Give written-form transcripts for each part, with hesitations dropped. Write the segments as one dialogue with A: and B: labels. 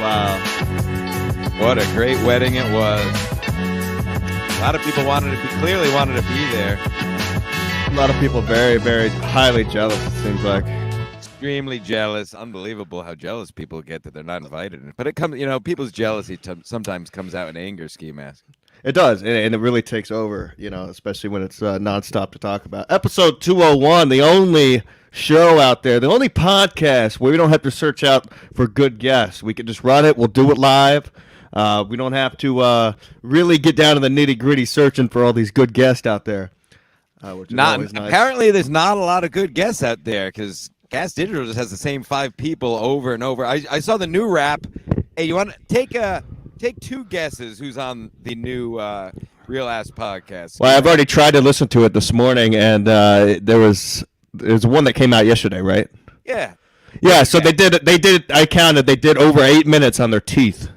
A: Wow. What a great wedding it was. A lot of people clearly wanted to be there.
B: A lot of people very, very highly jealous, it seems like.
A: Extremely jealous. Unbelievable how jealous people get that they're not invited. But it comes, people's jealousy sometimes comes out in anger, Ski Mask.
B: It does, and it really takes over, especially when it's nonstop to talk about. Episode 201, the only show out there, the only podcast where we don't have to search out for good guests. We can just run it. We'll do it live. We don't have to really get down to the nitty-gritty searching for all these good guests out there. Which is always nice.
A: Apparently, there's not a lot of good guests out there because Gas Digital just has the same 5 people over and over. I saw the new rap. Hey, you want to take 2 guesses who's on the new Real Ass podcast?
B: Well, I've already tried to listen to it this morning, and there's one that came out yesterday, right?
A: Yeah.
B: Yeah, so they did it. I counted. They did over 8 minutes on their teeth.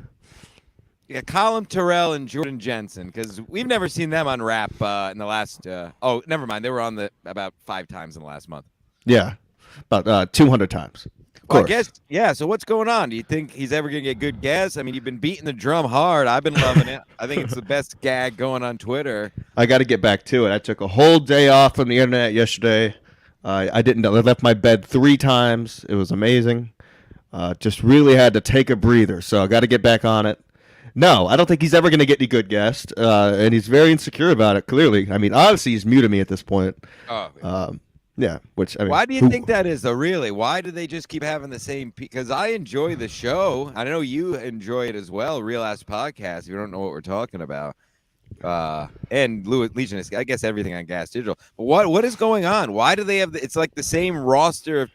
A: Yeah, Colin Terrell and Jordan Jensen, because we've never seen them on rap in the last. Never mind. They were on about 5 times in the last month.
B: Yeah, about 200 times.
A: Well, I guess, yeah. So what's going on? Do you think he's ever going to get good guests? I mean, you've been beating the drum hard. I've been loving it. I think it's the best gag going on Twitter.
B: I got to get back to it. I took a whole day off from the internet yesterday. I left my bed 3 times. It was amazing. Just really had to take a breather. So I got to get back on it. No, I don't think he's ever going to get any good guests. And he's very insecure about it, clearly. I mean, obviously he's muted me at this point.
A: Oh,
B: yeah,
A: why do you think that is, though, really? Why do they just keep having the same because I enjoy the show. I know you enjoy it as well, Real Ass Podcast. You don't know what we're talking about. And Legion, I guess everything on Gas Digital. But what is going on? Why do they have it's like the same roster of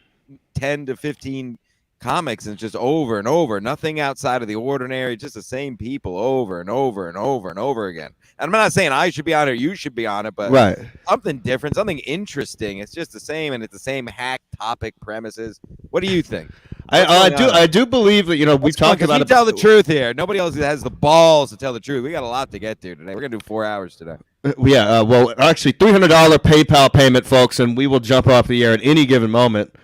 A: 10 to 15 comics, and it's just over and over, nothing outside of the ordinary, just the same people over and over and over and over again. And I'm not saying I should be on it or you should be on it, but
B: right.
A: Something different, something interesting. It's just the same, and it's the same hack topic premises. What do you think?
B: I do believe that we've talked about it.
A: Tell the truth here. Nobody else has the balls to tell the truth. We got a lot to get to today. We're gonna do 4 hours today.
B: Yeah. Well, actually, $300 PayPal payment, folks, and we will jump off the air at any given moment.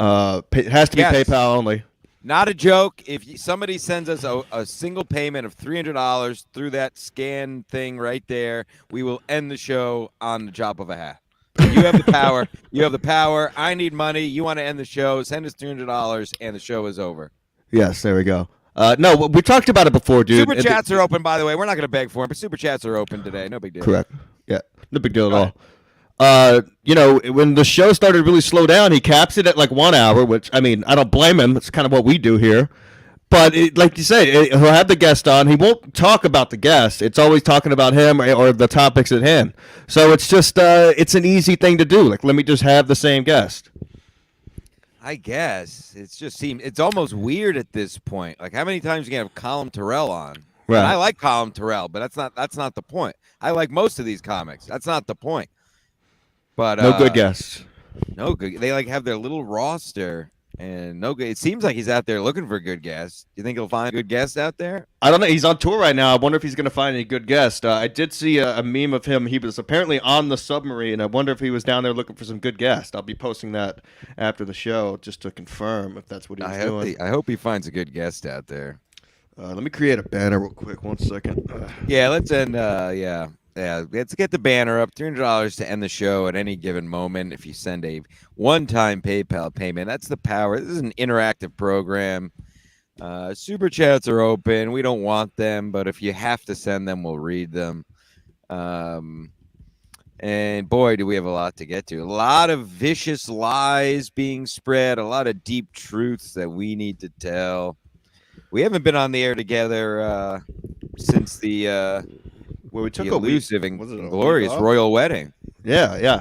B: It has to be PayPal only.
A: Not a joke. If somebody sends us a single payment of $300 through that scan thing right there, we will end the show on the drop of a hat. You have the power. You have the power. I need money. You want to end the show? Send us $300, and the show is over.
B: Yes, there we go. No, we talked about it before, dude.
A: Super chats are open, by the way. We're not going to beg for them, but super chats are open today. No big deal.
B: Correct. Yeah, no big deal at all. When the show started to really slow down, he caps it at like 1 hour, which, I mean, I don't blame him. It's kind of what we do here. But like you say, he'll have the guest on. He won't talk about the guest. It's always talking about him or the topics at hand. So it's just it's an easy thing to do. Like, let me just have the same guest.
A: I guess it's almost weird at this point. Like, how many times you can have Colin Terrell on?
B: Right.
A: And I like Colin Terrell, but that's not the point. I like most of these comics. That's not the point. But
B: no good guests.
A: No good. They have their little roster. And no good. It seems like he's out there looking for good guests. You think he'll find good guests out there?
B: I don't know. He's on tour right now. I wonder if he's going to find any good guests. I did see a meme of him. He was apparently on the submarine. I wonder if he was down there looking for some good guests. I'll be posting that after the show just to confirm if that's what he was doing.
A: I hope he finds a good guest out there.
B: Let me create a banner real quick. 1 second.
A: Yeah, let's end. Yeah, let's get the banner up. $300 to end the show at any given moment. If you send a one-time PayPal payment, that's the power. This is an interactive program. Super chats are open. We don't want them, but if you have to send them, we'll read them. And boy, do we have a lot to get to. A lot of vicious lies being spread. A lot of deep truths that we need to tell. We haven't been on the air together since the
B: we took
A: elusive and glorious royal wedding.
B: Yeah.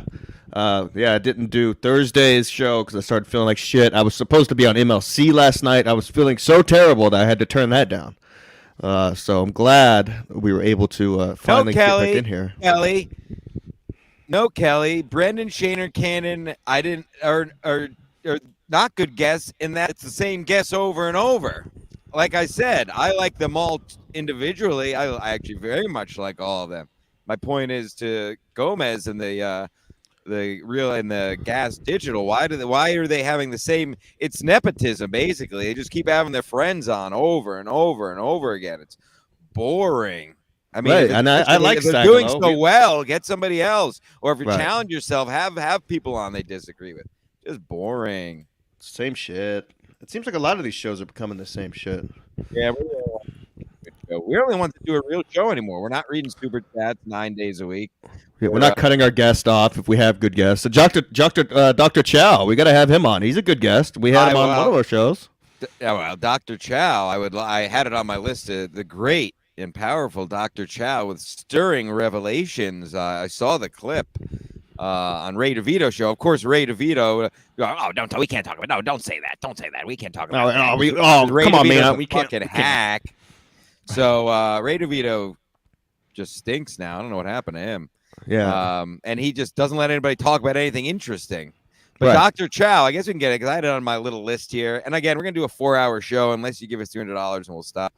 B: I didn't do Thursday's show because I started feeling like shit. I was supposed to be on MLC last night. I was feeling so terrible that I had to turn that down. So I'm glad we were able to finally get back in here.
A: Kelly. Brendan Shaner Cannon. I didn't are not good guests in that it's the same guests over and over. Like I said, I like them all individually. I actually very much like all of them. My point is to Gomez and the the Real and the Gas Digital. Why are they having the same? It's nepotism, basically. They just keep having their friends on over and over and over again. It's boring. I mean,
B: Right, and I like
A: if they're doing
B: Sagalo.
A: so well, get somebody else. Or if you
B: Right.
A: challenge yourself, have people on they disagree with. Just boring.
B: Same shit. It seems like a lot of these shows are becoming the same shit.
A: Yeah, we don't even want to do a real show anymore. We're not reading super chats 9 days a week.
B: Yeah, we're not cutting our guest off if we have good guests. So Dr. Chow, we got to have him on. He's a good guest. We had him on one of our shows.
A: Yeah, well, Dr. Chow, I had it on my list. The great and powerful Dr. Chow with stirring revelations. I saw the clip on Ray DeVito show. Of course, Ray DeVito. We can't talk about. No, don't say that. Don't say that. We can't talk about. Ray
B: come on,
A: DeVito's
B: man.
A: a fucking hack. So Ray DeVito just stinks now. I don't know what happened to him.
B: Yeah.
A: And he just doesn't let anybody talk about anything interesting. But
B: Right.
A: Dr. Chow, I guess we can get it because I had it on my little list here. And again, we're going to do a 4-hour show unless you give us $200 and we'll stop.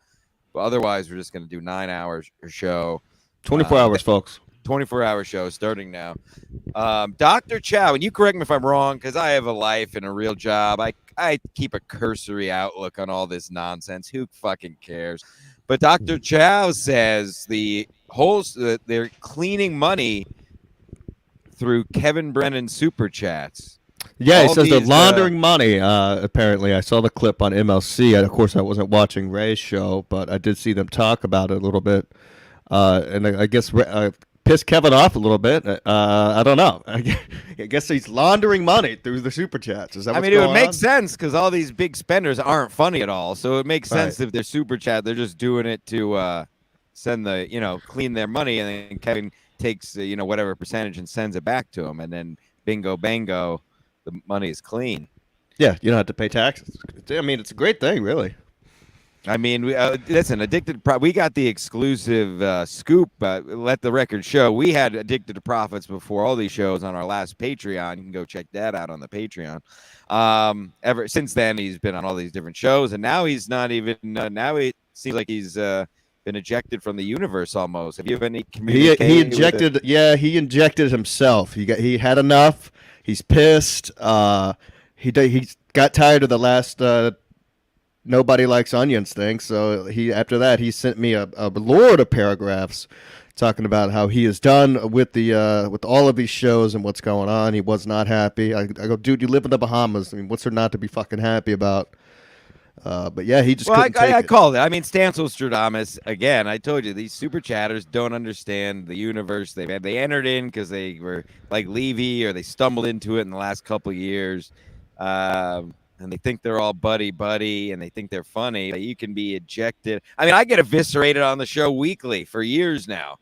A: But otherwise, we're just going to do 9 hours a show.
B: 24 hours, folks.
A: 24-hour show starting now. Dr. Chow, and you correct me if I'm wrong because I have a life and a real job. I keep a cursory outlook on all this nonsense. Who fucking cares? But Dr. Chow says they're cleaning money through Kevin Brennan super chats.
B: Yeah, he
A: All
B: says they're
A: these,
B: laundering money. Apparently, I saw the clip on MLC. And of course, I wasn't watching Ray's show, but I did see them talk about it a little bit. And I guess pissed Kevin off a little bit. I don't know. I guess he's laundering money through the super chats. Is that what's
A: I mean, it would
B: going
A: make
B: on?
A: sense because all these big spenders aren't funny at all. So it makes sense if they're super chat, they're just doing it to send clean their money, and then Kevin takes whatever percentage and sends it back to him, and then bingo bango, the money is clean.
B: Yeah, you don't have to pay taxes. I mean, it's a great thing, really.
A: I mean, listen, we got the exclusive scoop. Let the record show. We had Addicted to Profits before all these shows on our last Patreon. You can go check that out on the Patreon. Ever since then, he's been on all these different shows, and now he's not even. Now it seems like he's been ejected from the universe almost. Have you have any communication?
B: He injected. Yeah, he injected himself. He had enough. He's pissed. He got tired of the last. Nobody likes onions thing. So after that he sent me a lord of paragraphs talking about how he is done with with all of these shows and what's going on. He was not happy. I go, dude, you live in the Bahamas. I mean, what's there not to be fucking happy about? But yeah, he just couldn't take
A: I
B: it.
A: called it. I mean, Stansel again. I told you these super chatters don't understand the universe. They entered in because they were like Levy or they stumbled into it in the last couple of years. And they think they're all buddy, and they think they're funny. You can be ejected. I mean, I get eviscerated on the show weekly for years now.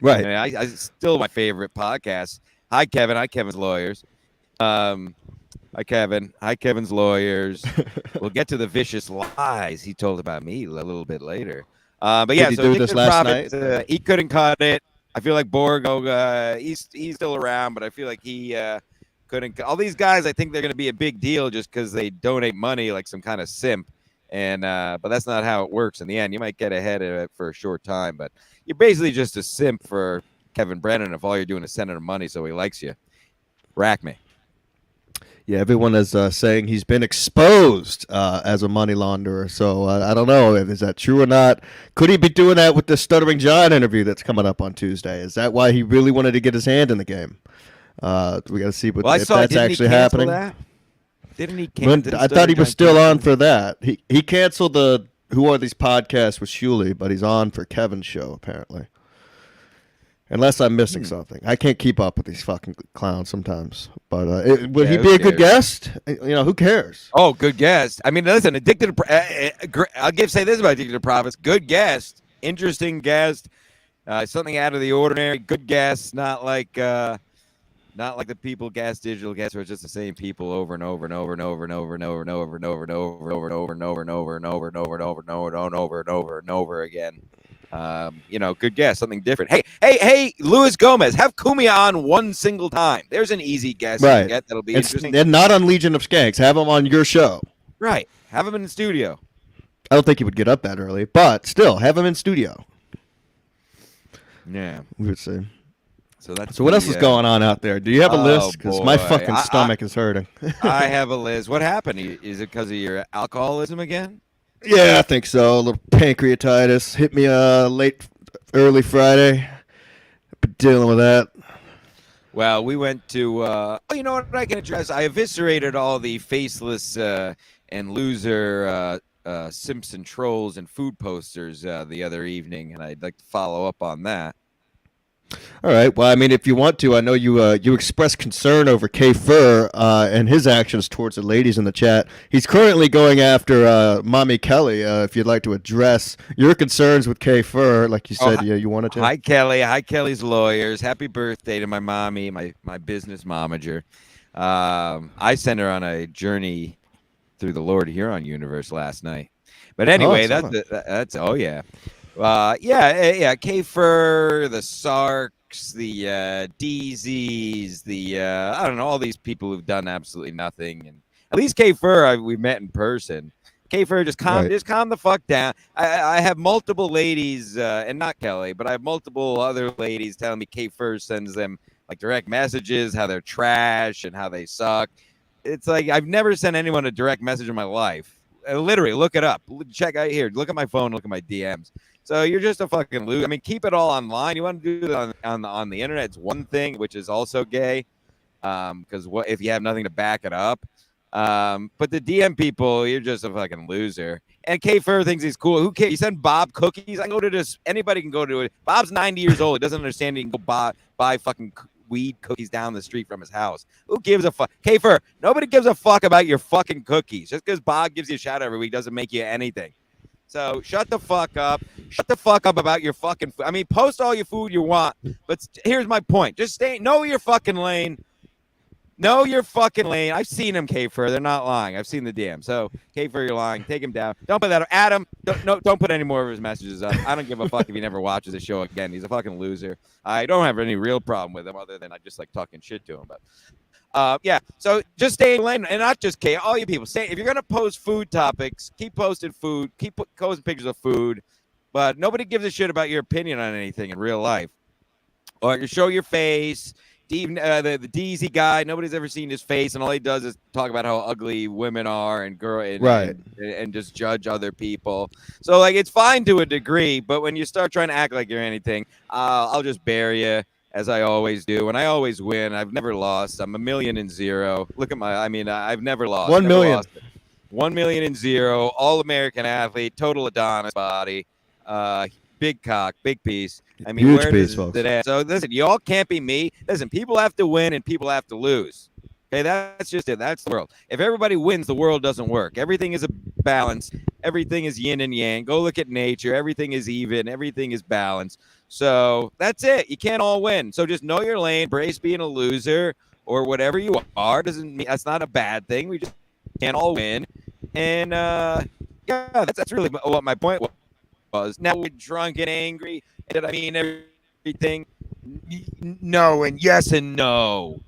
B: Right.
A: I mean, I still my favorite podcast. Hi, Kevin. Hi, Kevin's Lawyers. Hi, Kevin. Hi, Kevin's Lawyers. We'll get to the vicious lies he told about me a little bit later. But yeah,
B: Did he
A: so
B: do this last
A: night? He couldn't cut it. I feel like Borgo. He's still around, but I feel like he. Couldn't all these guys? I think they're going to be a big deal just because they donate money like some kind of simp, and but that's not how it works in the end. You might get ahead of it for a short time, but you're basically just a simp for Kevin Brennan if all you're doing is sending him money so he likes you. Rack me.
B: Yeah, everyone is saying he's been exposed as a money launderer. So I don't know if is that true or not. Could he be doing that with the Stuttering John interview that's coming up on Tuesday? Is that why he really wanted to get his hand in the game? We got to see if that's actually happening.
A: That? Didn't he cancel?
B: I thought he was still on for that. He canceled the Who Are These Podcasts with Shuley, but he's on for Kevin's show apparently. Unless I'm missing something, I can't keep up with these fucking clowns sometimes. But would he be a good guest? Who cares?
A: Oh, good guest. I mean, listen, Addicted to I'll say this about Addicted to Profits: good guest, interesting guest, something out of the ordinary. Good guest, not like the people Gas Digital guests where it's just the same people over and over and over and over and over and over and over and over and over and over and over and over and over and over and over and over and over and over and over and over again. Good guess, something different. Hey, Luis Gomez, have Cumia on one single time. There's an easy guess.
B: Right.
A: That'll be interesting.
B: And not on Legion of Skanks. Have him on your show.
A: Right. Have him in the studio.
B: I don't think he would get up that early, but still, have him in studio.
A: Yeah.
B: We would see.
A: So that's
B: So what else is going on out there? Do you have a list? Because my
A: boy.
B: fucking stomach is hurting.
A: I have a list. What happened? Is it because of your alcoholism again?
B: Yeah, I think so. A little pancreatitis hit me early Friday. Been dealing with that.
A: Well, we went to. You know what I can address? I eviscerated all the faceless and loser Simpson trolls and food posters the other evening, and I'd like to follow up on that.
B: All right. Well, I mean, if you want to, I know you expressed concern over K Fur and his actions towards the ladies in the chat. He's currently going after Mommy Kelly. If you'd like to address your concerns with K Fur, like you said, you wanted to.
A: Hi, Kelly. Hi, Kelly's lawyers. Happy birthday to my mommy, my business momager. I sent her on a journey through the Lord Huron universe last night. But anyway, that's oh yeah. Yeah. K-Fur, the Sarks, the DZs, the I don't know, all these people who've done absolutely nothing. And at least K-Fur, we met in person. K-Fur, just calm the fuck down. I have multiple ladies, and not Kelly, but I have multiple other ladies telling me K-Fur sends them like direct messages, how they're trash and how they suck. It's like I've never sent anyone a direct message in my life. Literally, look it up. Check out here. Look at my phone. Look at my DMs. So you're just a fucking loser. I mean, keep it all online. You want to do it on the internet? It's one thing, which is also gay, because what if you have nothing to back it up? But the DM people, you're just a fucking loser. And K Fur thinks he's cool. Who cares? You send Bob cookies. I go to this. Anybody can go to it. Bob's 90 years old. He doesn't understand. He can go buy fucking weed cookies down the street from his house. Who gives a fuck? K Fur, nobody gives a fuck about your fucking cookies. Just because Bob gives you a shout every week doesn't make you anything. So shut the fuck up. Shut the fuck up about your fucking food. I mean, post all your food you want, but here's my point. Just know your fucking lane. Know your fucking lane. I've seen him, K-Fur. They're not lying. I've seen the DM. So, K-Fur, you're lying. Take him down. Don't put that up. Adam, don't put any more of his messages up. I don't give a fuck if he never watches the show again. He's a fucking loser. I don't have any real problem with him other than I just like talking shit to him. But yeah, so just stay in lane, and not just K. All you people, stay. If you're gonna post food topics, keep posting food, keep posting pictures of food, but nobody gives a shit about your opinion on anything in real life. Or you show your face. Even the DZ guy, nobody's ever seen his face, and all he does is talk about how ugly women are and and just judge other people. So like, it's fine to a degree, but when you start trying to act like you're anything, I'll just bury you. As I always do, and I always win. I've never lost. I'm 1,000,000. Look at I've never lost.
B: 1 million.
A: Lost 1,000,000. All American athlete, total Adonis body, big cock, big piece. I mean,
B: huge
A: where
B: piece,
A: does it at? So listen, y'all can't be me. Listen, people have to win and people have to lose. Okay, that's just it. That's the world. If everybody wins, the world doesn't work. Everything is a balance. Everything is yin and yang. Go look at nature. Everything is even. Everything is balanced. So that's it. You can't all win. So just know your lane. Embrace being a loser or whatever you are. Doesn't mean that's not a bad thing. We just can't all win. And yeah, that's really what my point was. Now we're drunk and angry. Did I mean everything? No and yes and no.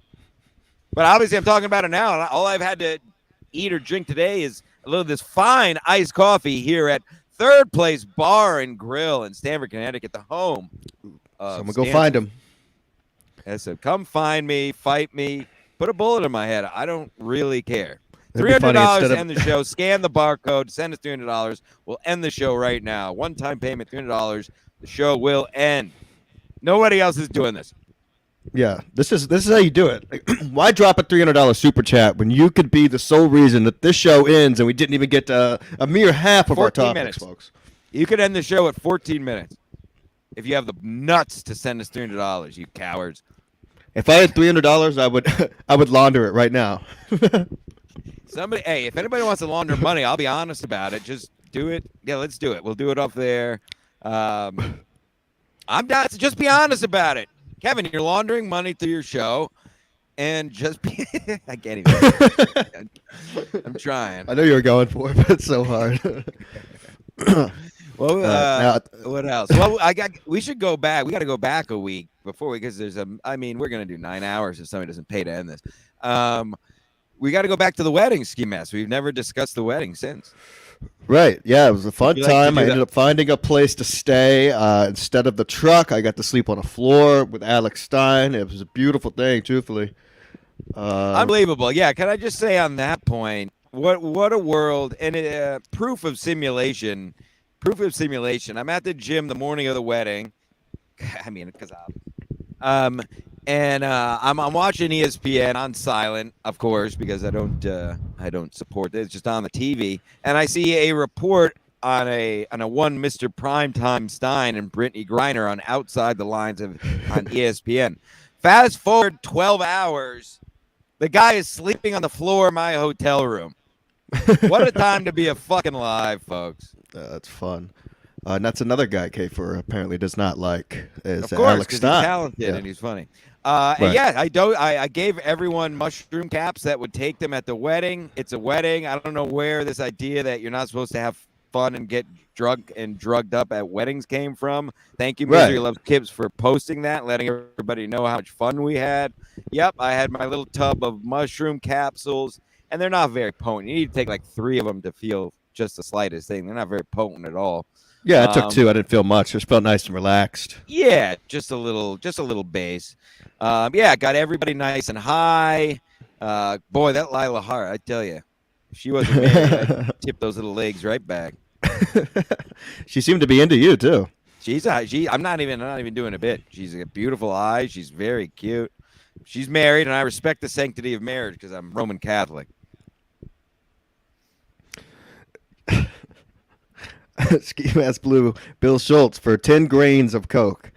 A: But obviously, I'm talking about it now. All I've had to eat or drink today is a little of this fine iced coffee here at Third Place Bar and Grill in Stamford, Connecticut, the home.
B: Someone go find him.
A: I said, come find me, fight me, put a bullet in my head. I don't really care. $300 to end the show. Scan the barcode. Send us $300. We'll end the show right now. One-time payment, $300. The show will end. Nobody else is doing this.
B: Yeah, this is how you do it. Like, why drop a $300 super chat when you could be the sole reason that this show ends and we didn't even get a mere half of our topics, folks?
A: You could end the show at 14 minutes if you have the nuts to send us $300. You cowards.
B: If I had $300, I would launder it right now.
A: Hey, if anybody wants to launder money, I'll be honest about it. Just do it. Yeah, let's do it. We'll do it up there. I'm not. Just be honest about it. Kevin, you're laundering money through your show, and just be I can't even. I'm trying.
B: I know you were going for it, but it's so hard.
A: Well, what else? Well, we should go back. We got to go back a week before because we're going to do 9 hours if somebody doesn't pay to end this. We got to go back to the wedding ski mess. We've never discussed the wedding since.
B: Right. Yeah, it was a fun
A: you like to
B: time.
A: do
B: I
A: that?
B: ended up finding a place to stay. Instead of the truck, I got to sleep on a floor with Alex Stein. It was a beautiful thing, truthfully. Uh,
A: Unbelievable. Yeah. Can I just say on that point, what a world and proof of simulation. Proof of simulation. I'm at the gym the morning of the wedding. I mean, because um, and I'm watching ESPN on silent, of course, because I don't support this. It's just on the TV, and I see a report on a one Mr. Primetime Stein and Brittany Griner on outside the lines of on ESPN. Fast forward 12 hours, the guy is sleeping on the floor of my hotel room. What a time to be a fucking alive, folks.
B: that's fun. And that's another guy Kafer apparently does not like is
A: Of course,
B: Alex
A: because
B: Stein.
A: he's talented
B: Yeah.
A: and he's funny.
B: Right.
A: And yeah, I gave everyone mushroom caps that would take them at the wedding. It's a wedding. I don't know where this idea that you're not supposed to have fun and get drunk and drugged up at weddings came from. Thank you, Misery
B: Right.
A: Loves Kips, for posting that, letting everybody know how much fun we had. Yep, I had my little tub of mushroom capsules, and they're not very potent. You need to take like 3 of them to feel just the slightest thing. They're not very potent at all.
B: Yeah, I took 2. I didn't feel much. Just felt nice and relaxed.
A: Yeah, just a little base. Yeah, got everybody nice and high. Boy, that Lila Hart, I tell you, if she wasn't married, I'd tip those little legs right back.
B: She seemed to be into you too.
A: I'm not even doing a bit. She's got beautiful eyes. She's very cute. She's married, and I respect the sanctity of marriage because I'm Roman Catholic.
B: Ski Mask Blue, Bill Schultz for 10 grains of Coke.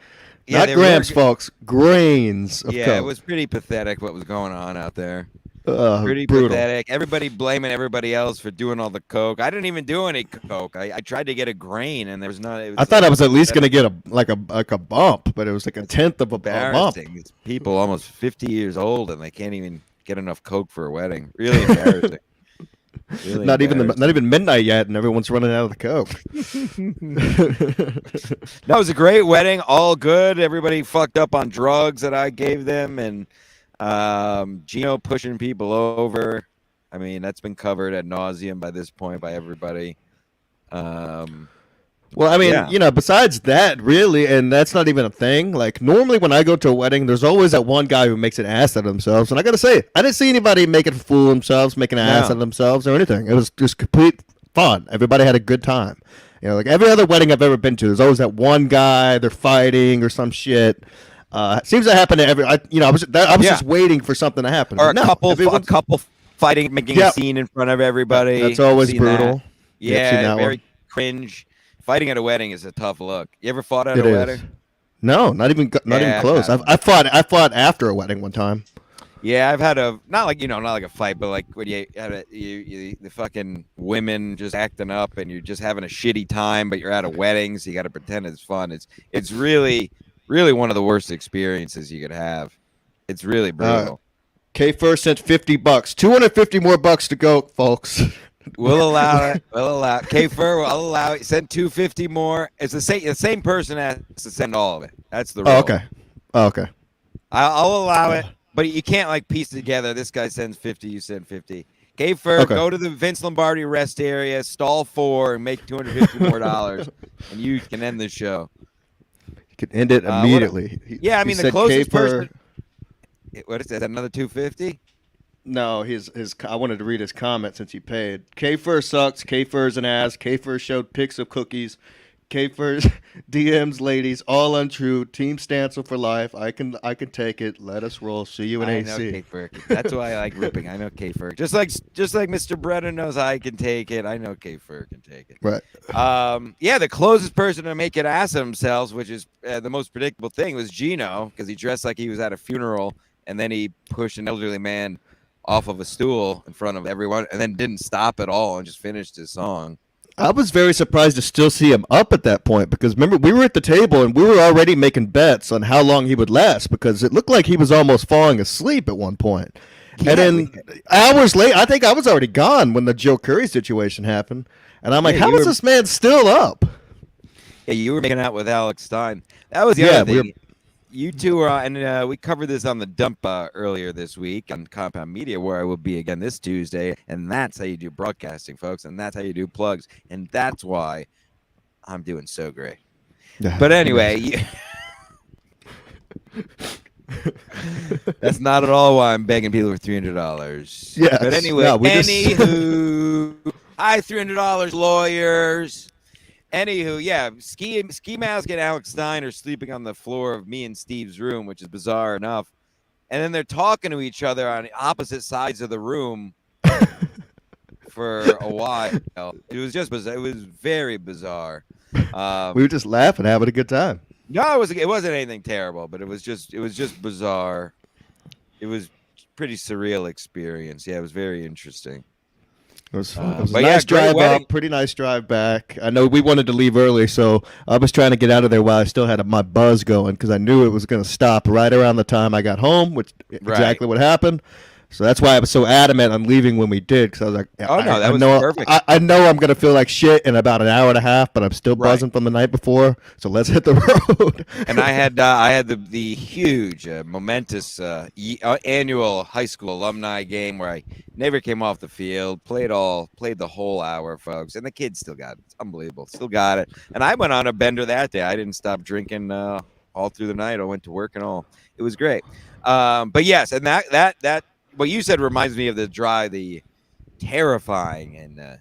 A: Yeah,
B: Not
A: they
B: grams,
A: were-
B: folks. Grains of
A: Yeah,
B: Coke.
A: it was pretty pathetic what was going on out there. Pretty
B: brutal.
A: pathetic. Everybody blaming everybody else for doing all the coke. I didn't even do any coke. I tried to get a grain, and there was none.
B: I thought I was at least going to get a bump, but it was like a tenth of a bump.
A: embarrassing. These people almost 50 years old, and they can't even get enough coke for a wedding. Really embarrassing. Really
B: Not even
A: embarrassing.
B: not even midnight yet, and everyone's running out of the Coke.
A: That was a great wedding. All good. Everybody fucked up on drugs that I gave them, and Gino pushing people over. I mean, that's been covered ad nauseum by this point by everybody.
B: Well, I mean,
A: Yeah.
B: besides that, really, and that's not even a thing. Like, normally when I go to a wedding, there's always that one guy who makes an ass out of themselves. And I got to say, I didn't see anybody making a fool of themselves, making an ass
A: No.
B: out of themselves or anything. It was just complete fun. Everybody had a good time. Like every other wedding I've ever been to, there's always that one guy, they're fighting or some shit. It seems to happen to every. I was
A: Yeah.
B: just waiting for something to happen.
A: Or
B: But
A: a
B: no,
A: couple
B: everyone's-
A: fighting, making
B: Yeah.
A: a scene in front of everybody.
B: That's always
A: Seen that.
B: brutal. Yep, seen
A: Yeah,
B: that
A: very
B: one.
A: cringe. Fighting at a wedding is a tough look. You ever fought at
B: It
A: a
B: is.
A: wedding?
B: No, not even
A: Yeah,
B: close.
A: I've
B: I fought after a wedding one time.
A: Yeah, I've had not like a fight, but like when you had the fucking women just acting up and you're just having a shitty time, but you're at a wedding, so you got to pretend it's fun. It's really one of the worst experiences you could have. It's really brutal.
B: K first sent $50, $250 more bucks to go, folks.
A: We'll allow it. We'll allow it. K-Fur, we'll allow it. Send 250 more. It's the same person has to send all of it. That's the rule.
B: Oh, okay.
A: I'll allow it, but you can't like piece together. This guy sends 50, you send 50. K-Fur,
B: Okay.
A: go to the Vince Lombardi rest area, stall 4, and make $250 more dollars, and you can end the show.
B: You can end it
A: what-
B: immediately.
A: Yeah, I
B: He
A: mean the
B: said
A: closest
B: K-Fur-
A: person. What is that? Another 250?
B: No, his. I wanted to read his comment since he paid. K-Fur sucks. K-Fur's an ass. K-Fur showed pics of cookies. K-Fur's DMs, ladies, all untrue. Team Stancil for life. I can take it. Let us roll. See you in
A: I know
B: AC.
A: K-Fur. That's why I like ripping. I know K-Fur. Just like Mr. Brennan knows I can take it. I know K-Fur can take it.
B: Right.
A: Yeah, the closest person to make an ass of themselves, which is the most predictable thing, was Gino, because he dressed like he was at a funeral, and then he pushed an elderly man off of a stool in front of everyone, and then didn't stop at all and just finished his song.
B: I was very surprised to still see him up at that point because remember we were at the table and we were already making bets on how long he would last because it looked like he was almost falling asleep at one point.
A: Yeah,
B: And then hours later, I think I was already gone when the Joe Curry situation happened. And I'm like,
A: Yeah,
B: how
A: you
B: is
A: were-
B: this man still up?
A: Yeah, you were making out with Alex Stein. That was the
B: Yeah,
A: other
B: we
A: thing. You two are, and we covered this on the dump earlier this week on Compound Media, where I will be again this Tuesday. And that's how you do broadcasting, folks. And that's how you do plugs. And that's why I'm doing so great.
B: Yeah,
A: But anyway, that's not at all why I'm begging people for $300.
B: Yes.
A: But anyway,
B: No,
A: anywho, hi, $300 lawyers. Anywho, yeah, Ski Mask and Alex Stein are sleeping on the floor of me and Steve's room, which is bizarre enough. And then they're talking to each other on opposite sides of the room for a while. It was just bizarre. It was very bizarre.
B: we were just laughing, having a good time.
A: No, it wasn't anything terrible, but it was just bizarre. It was pretty surreal experience. Yeah, it was very interesting.
B: It was fun. It was a
A: but
B: nice
A: yeah, great
B: drive
A: wedding.
B: up, pretty nice drive back. I know we wanted to leave early, so I was trying to get out of there while I still had my buzz going because I knew it was going to stop right around the time I got home, which exactly what happened. So that's why I was so adamant on leaving when we did, because I was like,
A: "Oh no, that was perfect."
B: I know I'm gonna feel like shit in about an hour and a half, but I'm still buzzing from the night before. So let's hit the road.
A: And I had the huge, momentous annual high school alumni game where I never came off the field. Played the whole hour, folks, and the kids still got it. It's unbelievable, still got it. And I went on a bender that day. I didn't stop drinking all through the night. I went to work and all. It was great. But yes, and that. What you said reminds me of the terrifying and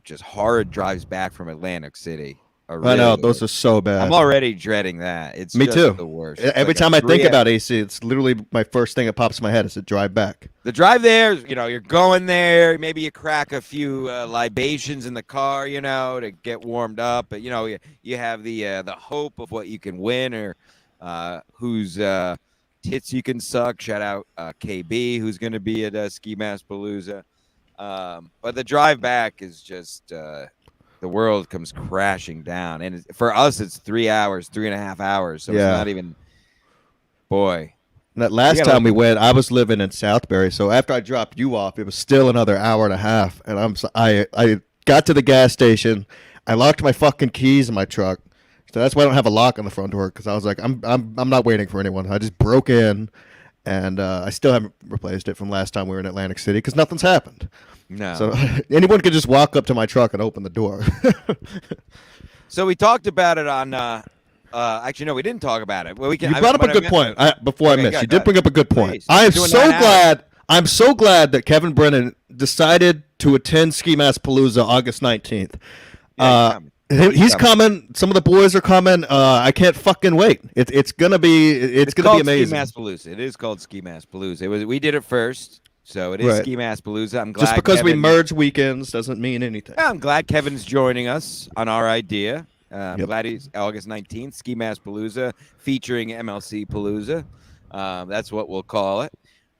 A: just horrid drives back from Atlantic City.
B: I know, those are so bad.
A: I'm already dreading that. It's
B: Me
A: just
B: too.
A: The worst.
B: Every time I think about AC, it's literally my first thing that pops in my head is to drive back.
A: The drive there, you're going there. Maybe you crack a few libations in the car, to get warmed up. But you have the hope of what you can win or whose tits you can suck. Shout out KB, who's going to be at Ski Mask Palooza. But the drive back is just the world comes crashing down, and for us, it's 3.5 hours. So it's not even. Boy,
B: that last time we went, I was living in Southbury, so after I dropped you off, it was still another hour and a half, and I got to the gas station, I locked my fucking keys in my truck. So that's why I don't have a lock on the front door, because I was like, I'm not waiting for anyone. I just broke in, and I still haven't replaced it from last time we were in Atlantic City because nothing's happened.
A: No.
B: So anyone could just walk up to my truck and open the door.
A: So we talked about it on. Actually, no, we didn't talk about it. Well,
B: You brought up a good point. Before I missed, you did bring up a good point.
A: Please.
B: I'm so glad that Kevin Brennan decided to attend Ski Mask Palooza August 19th. He's coming. Some of the boys are coming. I can't fucking wait. It's gonna be amazing.
A: Ski Mask Palooza. It is called Ski Mask Palooza. We did it first, so it is
B: Right.
A: Ski Mask Palooza. I'm glad.
B: Just because we merge weekends doesn't mean anything.
A: I'm glad Kevin's joining us on our idea. I'm
B: Yep.
A: glad he's August 19th, Ski Mask Palooza, featuring MLC Palooza. That's what we'll call it.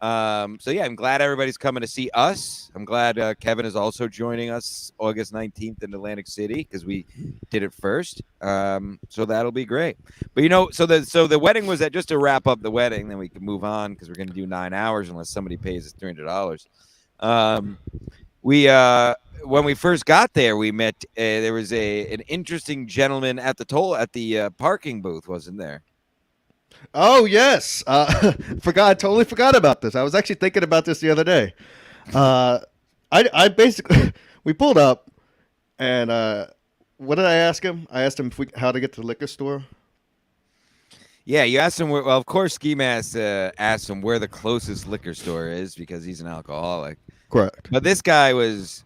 A: So yeah, I'm glad everybody's coming to see us. I'm glad Kevin is also joining us August 19th in Atlantic City because we did it first. So that'll be great. But so the wedding was just to wrap up the wedding, then we can move on because we're going to do 9 hours unless somebody pays us $300. When we first got there, we met. There was an interesting gentleman at the parking booth, wasn't there?
B: Oh yes, totally forgot about this. I was actually thinking about this the other day. I basically we pulled up, and what did I ask him? I asked him how to get to the liquor store.
A: Yeah, you asked him. Well, of course, Ski Mask asked him where the closest liquor store is because he's an alcoholic.
B: Correct.
A: But this guy was,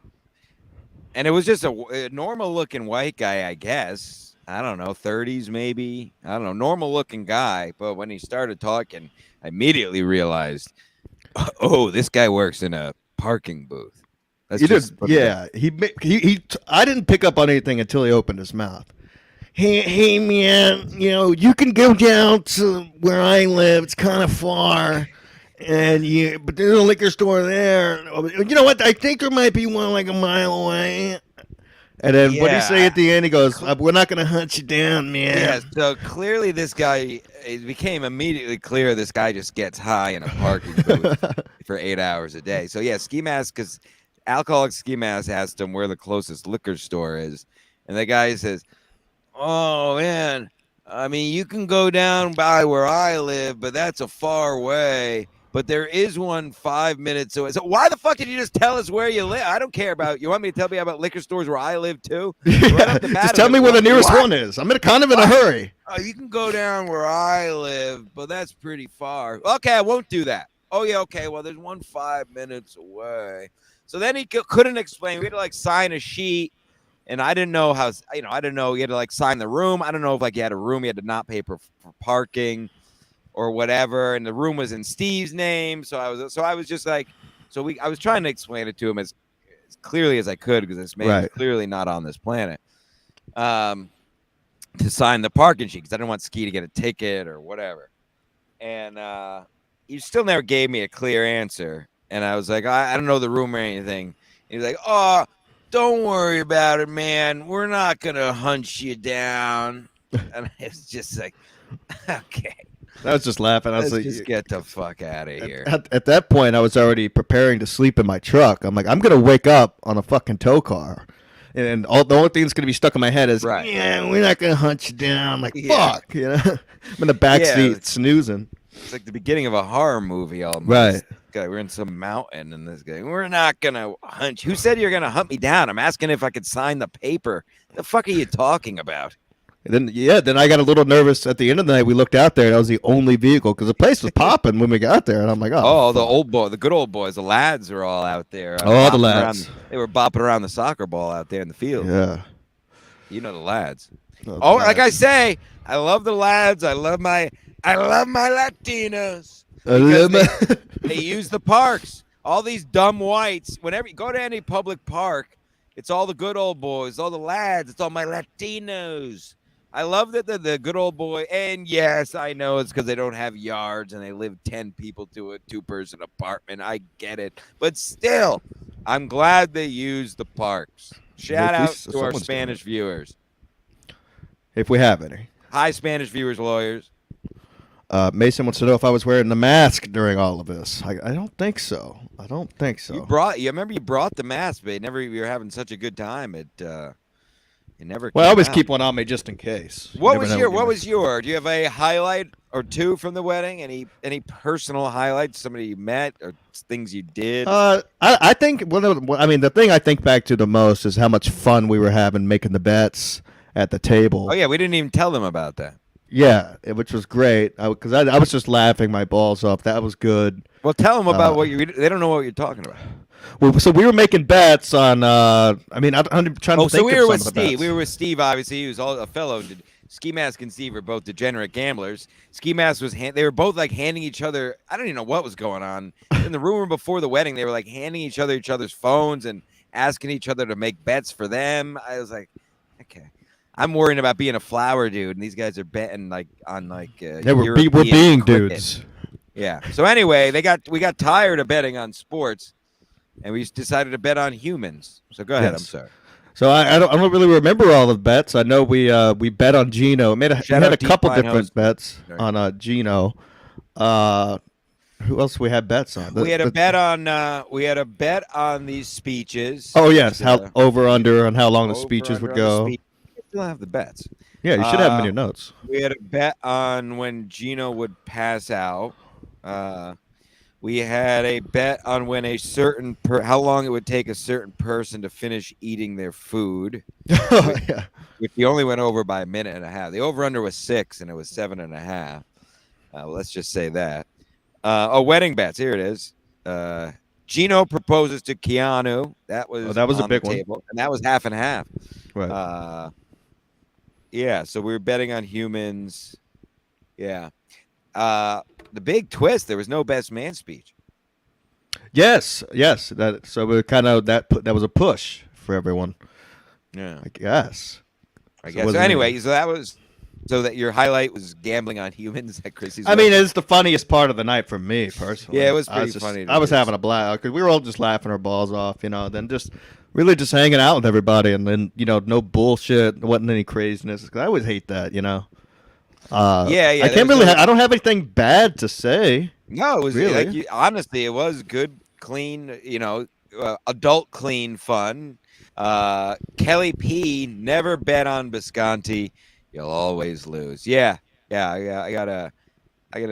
A: and it was just a normal-looking white guy, I guess. I don't know, 30s maybe. I don't know, normal-looking guy. But when he started talking, I immediately realized, oh, this guy works in a parking booth.
B: Yeah. He. I didn't pick up on anything until he opened his mouth. Hey, man, you can go down to where I live. It's kind of far. But there's a liquor store there. You know what? I think there might be one like a mile away. And then what do you say at the end? He goes, "We're not going to hunt you down, man."
A: Yeah, so clearly this guy, it became immediately clear this guy just gets high in a parking booth for 8 hours a day. So yeah, Ski Mask, because Alcoholic Ski Mask asked him where the closest liquor store is. And the guy says, "Oh, man, I mean, you can go down by where I live, but that's a far way. But there is one 5 minutes away. So why the fuck did you just tell us where you live? I don't care about. You want me to tell me about liquor stores where I live too? Right off the bat,
B: Just tell me where the nearest
A: what?
B: one is. I'm kind of in a hurry.
A: Oh, you can go down where I live, but that's pretty far. Okay, I won't do that. Oh yeah, okay. Well, there's one 5 minutes away. So then he couldn't explain. We had to like sign a sheet, and I didn't know how. I didn't know. You had to like sign the room. I don't know if like you had a room, you had to not pay for parking or whatever. And the room was in Steve's name, so I was just like, I was trying to explain it to him as clearly as I could because this man is clearly not on this planet. To sign the parking sheet because I didn't want Ski to get a ticket or whatever. And he still never gave me a clear answer. And I was like, I don't know the room or anything. He's like, oh, don't worry about it, man. We're not going to hunt you down. And I was just like, okay.
B: I was just laughing. I was like,
A: just get the fuck out of here.
B: At that point, I was already preparing to sleep in my truck. I'm like, I'm going to wake up on a fucking tow car. And the only thing that's going to be stuck in my head is, yeah, we're not going to hunt you down. I'm like, fuck. You know? I'm in the backseat snoozing.
A: It's like the beginning of a horror movie almost.
B: Right.
A: We're in some mountain, and this guy, we're not going to hunt you. Who said you're going to hunt me down? I'm asking if I could sign the paper. The fuck are you talking about?
B: And then I got a little nervous at the end of the night. We looked out there, and that was the only vehicle because the place was popping when we got there. And I'm like,
A: the good old boys, the lads are all out there.
B: Oh, the lads.
A: They were bopping around the soccer ball out there in the field.
B: Yeah.
A: You know the lads. Like I say, I love the lads. I love my Latinos. They use the parks. All these dumb whites. Whenever you go to any public park, it's all the good old boys, all the lads. It's all my Latinos. I love that the good old boy, and yes, I know it's because they don't have yards and they live 10 people to a 2-person apartment. I get it. But still, I'm glad they use the parks. Shout out to our Spanish viewers.
B: If we have any.
A: Hi, Spanish viewers, lawyers.
B: Mason wants to know if I was wearing the mask during all of this. I don't think so.
A: You remember you brought the mask, but you were having such a good time. It never.
B: Well, I always keep one on me just in case.
A: What was your? Do you have a highlight or two from the wedding? Any personal highlights? Somebody you met or things you did?
B: I think. The thing I think back to the most is how much fun we were having making the bets at the table.
A: Oh yeah, we didn't even tell them about that.
B: Yeah, which was great because I was just laughing my balls off. That was good.
A: Well, tell them about they don't know what you're talking about.
B: Well, so we were making bets on. I'm trying to think.
A: So we
B: were
A: with Steve. Bets. We were with Steve. Obviously, he was a fellow. Ski Mask and Steve are both degenerate gamblers. Ski Mask was. They were both like handing each other. I don't even know what was going on in the room before the wedding. They were like handing each other's phones and asking each other to make bets for them. I was like, okay. I'm worrying about being a flower dude, and these guys are betting on
B: we're being dudes.
A: Yeah. So anyway, we got tired of betting on sports, and we decided to bet on humans. So go ahead. Yes. I'm sorry.
B: So I don't really remember all the bets. I know we bet on Gino. We had a couple different bets on Gino. Who else we had bets on?
A: We had a bet on these speeches.
B: Oh yes, how over under on how long the speeches would go.
A: Still have the bets.
B: Yeah, you should have them in your notes.
A: We had a bet on when Gino would pass out. We had a bet on when how long it would take a certain person to finish eating their food.
B: Oh, yeah.
A: Which he only went over by a minute and a half. The over-under was 6, and it was 7.5. Let's just say that. Wedding bets. Here it is. Gino proposes to Keanu. That was
B: a big one.
A: And that was half and half.
B: Right.
A: Yeah, so we were betting on humans. Yeah. The big twist, there was no best man speech.
B: Yes. So we kind of that was a push for everyone.
A: Yeah.
B: I guess.
A: So anyway, so that your highlight was gambling on humans at Chrissy's.
B: I mean, it's the funniest part of the night for me personally.
A: Yeah, it was pretty funny.
B: I was having a blast because we were all just laughing our balls off, then just really just hanging out with everybody, and then no bullshit, wasn't any craziness. Cause I always hate that, I can't really. I don't have anything bad to say.
A: No, it was
B: really.
A: Honestly, it was good, clean, adult clean fun. Kelly P never bet on Bisconti. You'll always lose. Yeah. I gotta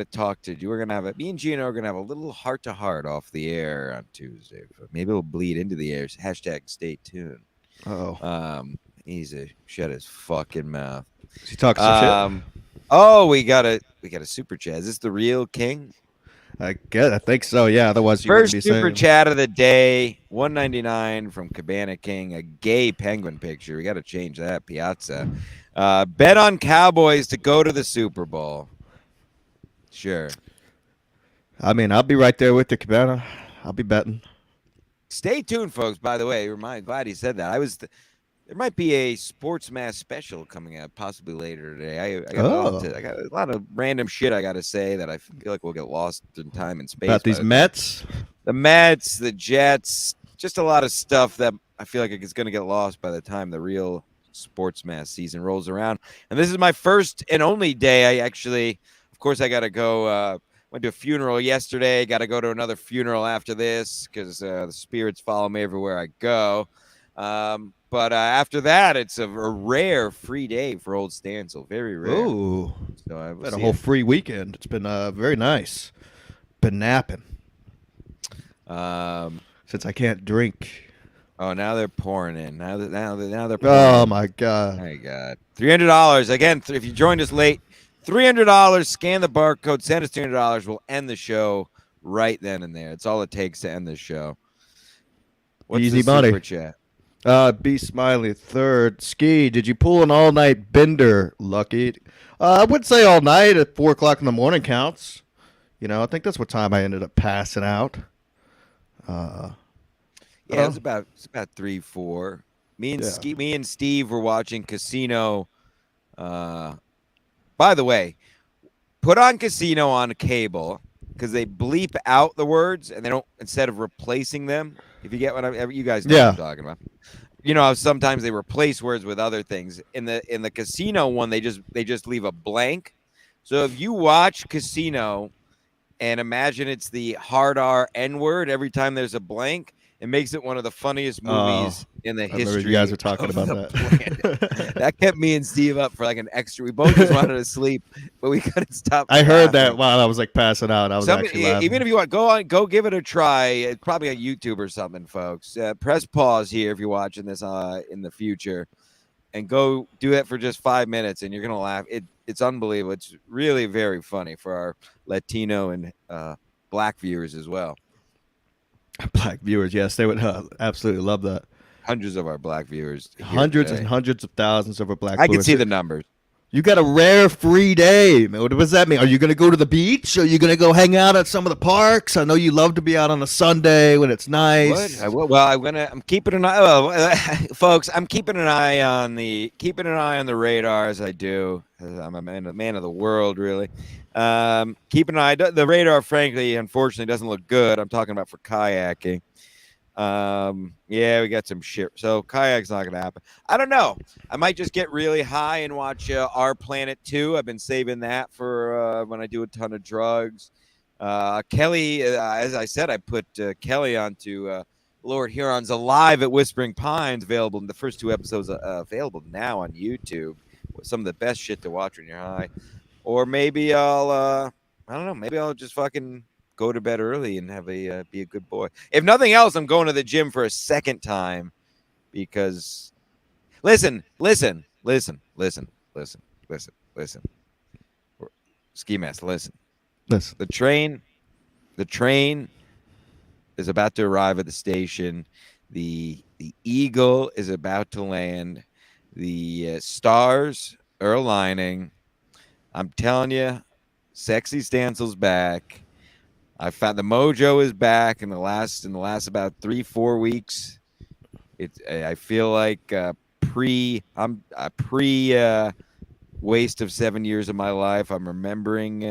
A: talk to you. We're gonna have me and Gino are gonna have a little heart to heart off the air on Tuesday. Maybe it'll bleed into the air. Hashtag stay tuned.
B: Oh,
A: He's a shut his fucking mouth.
B: is he talking some shit?
A: Oh, we got a super chat. Is this the real king?
B: I guess I think so. Yeah. Otherwise, you wouldn't
A: First
B: be
A: super
B: saying.
A: chat of the day, 199 from Cabana King, a gay penguin picture. We got to change that. Piazza. Bet on Cowboys to go to the Super Bowl. Sure.
B: I mean, I'll be right there with the Cabana. I'll be betting.
A: Stay tuned, folks. By the way, glad he said that. There might be a Sports Mass special coming out possibly later today. I got a lot of random shit I got to say that I feel like will get lost in time and space.
B: About these Mets?
A: The Mets, the Jets, just a lot of stuff that I feel like is going to get lost by the time the real Sports Mass season rolls around. And this is my first and only day. Of course, I got to go. Went to a funeral yesterday. Got to go to another funeral after this because the spirits follow me everywhere I go. But after that, it's a rare free day for Old Stansel. Very rare.
B: Ooh.
A: So I've
B: had a whole free weekend. It's been very nice. Been napping. Since I can't drink.
A: Oh, now they're pouring in. Now they're pouring
B: Oh
A: in.
B: my god.
A: My God. $300 again. If you joined us late, $300. Scan the barcode. Send us $300. We'll end the show right then and there. It's all it takes to end the show. What's
B: Easy
A: the
B: money.
A: super chat?
B: B Smiley third. Ski, did you pull an all night bender, Lucky? I would say all night at 4:00 in the morning counts. You know, I think that's what time I ended up passing out.
A: Yeah, it's about 3, 4. Me and Steve were watching Casino. By the way, put on Casino on cable because they bleep out the words and they don't, instead of replacing them. If you get what you guys know what I'm talking about. You know, sometimes they replace words with other things. In the Casino one, they just leave a blank. So if you watch Casino and imagine it's the hard R N word every time there's a blank, it makes it one of the funniest movies in the history.
B: I remember you guys were talking about that.
A: That kept me and Steve up for like an extra. We both just wanted to sleep, but we couldn't stop.
B: I heard that while I was like passing out. I was actually laughing.
A: Even if you want, go give it a try. It's probably on YouTube or something, folks. Press pause here if you're watching this in the future, and go do it for just 5 minutes, and you're gonna laugh. It's unbelievable. It's really very funny for our Latino and Black viewers as well.
B: Black viewers, yes, they would absolutely love that.
A: Hundreds of our Black viewers.
B: Hundreds and hundreds of thousands of our Black
A: I
B: viewers.
A: can see the numbers.
B: You got a rare free day. What does that mean? Are you going to go to the beach? Are you going to go hang out at some of the parks? I know you love to be out on a Sunday when it's nice.
A: I'm keeping an eye, folks. I'm keeping an eye on the radar as I do. I'm a man of the world, really. Keep an eye. The radar, frankly, unfortunately, doesn't look good. I'm talking about for kayaking. Yeah, we got some shit. So kayak's not gonna happen. I don't know. I might just get really high and watch Our Planet 2. I've been saving that for when I do a ton of drugs. Kelly, as I said, I put Kelly onto Lord Huron's Alive at Whispering Pines, available in the first 2 episodes, available now on YouTube. Some of the best shit to watch when you're high. Or maybe I don't know. Maybe I'll just fucking go to bed early and have be a good boy. If nothing else, I'm going to the gym for a second time because listen. Ski Mask, listen. The train is about to arrive at the station. The Eagle is about to land. The stars are aligning. I'm telling you, Sexy Stansel's back. I found the mojo is back in the last about 3-4 weeks. I feel like I'm a pre waste of 7 years of my life. I'm remembering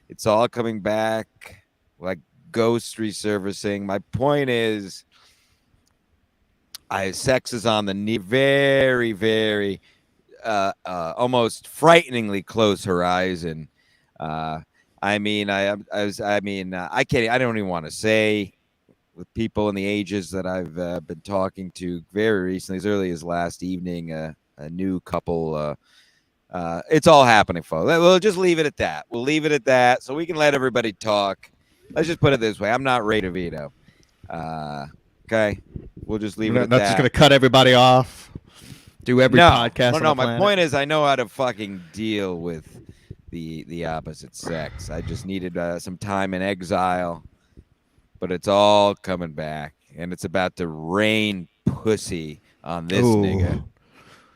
A: it's all coming back like ghost resurfacing. My point is, sex is on the very, very almost frighteningly close horizon. I don't even want to say with people in the ages that I've been talking to very recently, as early as last evening, a new couple It's all happening, folks. We'll just leave it at that. We'll leave it at that so we can let everybody talk. Let's just put it this way. I'm not Ray DeVito. Okay. We'll just leave it at
B: Not
A: that.
B: just going to cut everybody off, do every podcast.
A: No,
B: on the
A: my
B: planet.
A: point is I know how to fucking deal with the opposite sex. I just needed some time in exile, but it's all coming back, and it's about to rain pussy on this nigga.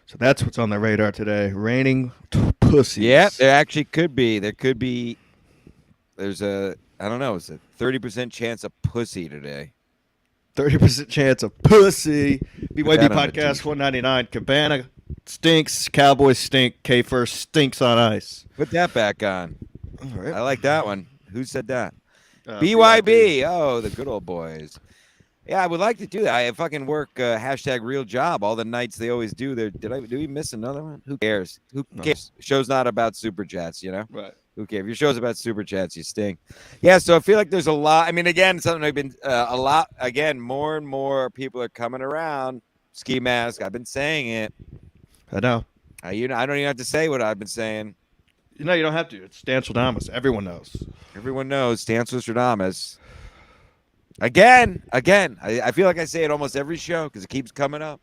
B: So that's what's on the radar today. Raining pussies.
A: Yeah, there actually could be. There could be. There's a, I don't know, it's a 30% chance of pussy today.
B: 30% chance of pussy. BYB
A: that on the
B: Podcast
A: t-shirt.
B: 199. Cabana stinks. Cowboys stink. K First stinks on ice.
A: Put that back on.
B: All right.
A: I like that one. Who said that?
B: BYB.
A: BYB. Oh, the good old boys. Yeah, I would like to do that. I fucking work hashtag real job all the nights they always do. Do we miss another one? Who cares? Who cares? Show's not about super chats, you know?
B: Right.
A: Who cares? If your show's about super chats, you stink. Yeah, so I feel like there's a lot. I mean, again, something I've been a lot. Again, more and more people are coming around. Ski mask. I've been saying it.
B: I know.
A: I don't even have to say what I've been saying.
B: You know, you don't have to. It's Dan Stradamus. Everyone knows.
A: Everyone knows Stancil Stradamus. Again. I feel like I say it almost every show because it keeps coming up.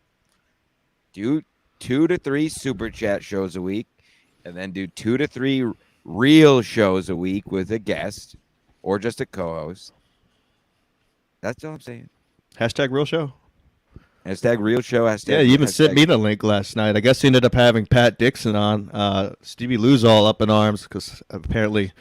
A: Do 2 to 3 super chat shows a week, and then do 2 to 3 real shows a week with a guest or just a co-host. That's all I'm saying.
B: Hashtag real show.
A: Hashtag real show. Hashtag,
B: Yeah, you even sent me the link last night. I guess he ended up having Pat Dixon on. Stevie Lou's all up in arms because apparently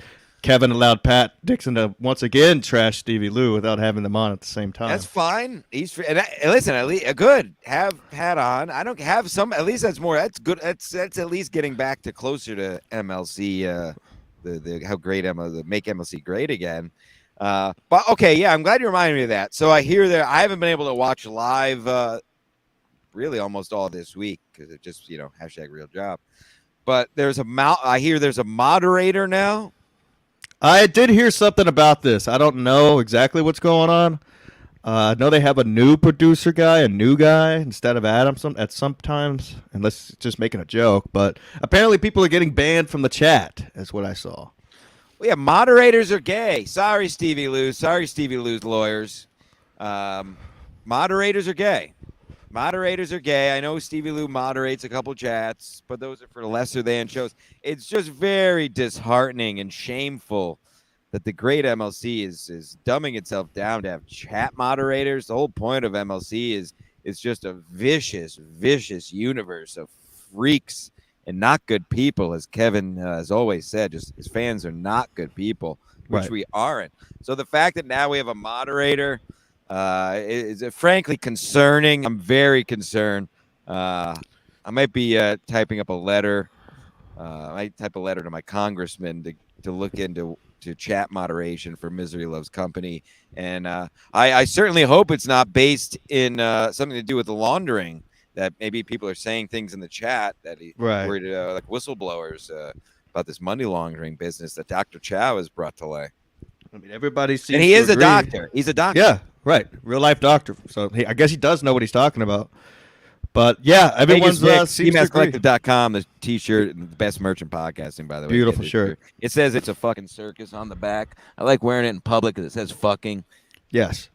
B: Kevin allowed Pat Dixon to once again trash Stevie Lou without having them on at the same time.
A: That's fine. He's free. And listen, at least good. Have Pat on. I don't have some. At least that's more. That's good. That's at least getting back to closer to MLC. The how great make MLC great again. But okay, yeah, I'm glad you reminded me of that. So I hear there. I haven't been able to watch live, really almost all this week because it just hashtag real job. But I hear there's a moderator now.
B: I did hear something about this. I don't know exactly what's going on. I know they have a new producer guy, a new guy instead of Adam. Sometimes, unless it's just making a joke. But apparently, people are getting banned from the chat. Is what I saw.
A: Well, yeah, moderators are gay. Sorry, Stevie Lou. Sorry, Stevie Lou's lawyers. Moderators are gay. Moderators are gay. I know Stevie Lou moderates a couple chats, but those are for lesser than shows. It's just very disheartening and shameful that the great MLC is dumbing itself down to have chat moderators. The whole point of MLC is just a vicious, vicious universe of freaks and not good people, as Kevin has always said. Just his fans are not good people, which
B: Right.
A: we aren't. So the fact that now we have a moderator is frankly concerning. I'm very concerned. I might be typing up a letter. I might type a letter to my congressman to look into chat moderation for Misery Loves Company. And I certainly hope it's not based in something to do with the laundering, that maybe people are saying things in the chat that
B: Right.
A: worried like whistleblowers about this money laundering business that Dr. Chow has brought to light.
B: I mean, everybody seems
A: And he
B: to
A: is a
B: agree.
A: doctor. He's a doctor.
B: Yeah, right. Real life doctor. So I guess he does know what he's talking about. But yeah, everyone's seems to agree.
A: CMAScollective.com, the t-shirt, the best merchant podcasting, by the way.
B: Beautiful
A: Get this
B: shirt.
A: It says it's a fucking circus on the back. I like wearing it in public because it says fucking.
B: Yes.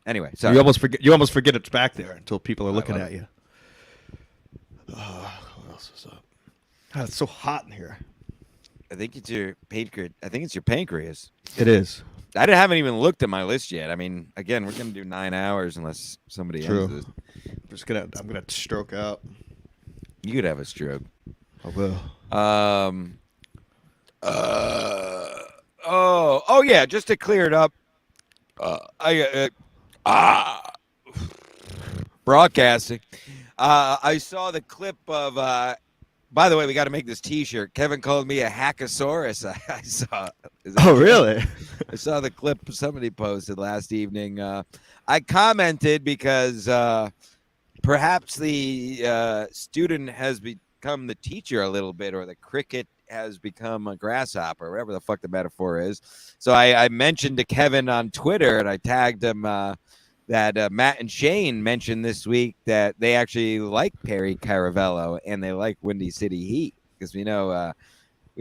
A: Anyway, sorry.
B: You almost forget it's back there until people are looking
A: love
B: at you. What else is up? God, it's so hot in here.
A: I think it's your pancreas. I think it's your pancreas.
B: It is.
A: I haven't even looked at my list yet. I mean, again, we're gonna do 9 hours unless somebody
B: True.
A: ends this.
B: I'm gonna stroke out.
A: You could have a stroke.
B: I will.
A: Oh yeah. Just to clear it up, broadcasting. I saw the clip of. By the way, we got to make this T-shirt. Kevin called me a hackosaurus. I saw.
B: Oh, really?
A: I saw the clip somebody posted last evening. I commented because perhaps the student has become the teacher a little bit, or the cricket has become a grasshopper, whatever the fuck the metaphor is. So I mentioned to Kevin on Twitter, and I tagged him that Matt and Shane mentioned this week that they actually like Perry Caravello and they like Windy City Heat. because we know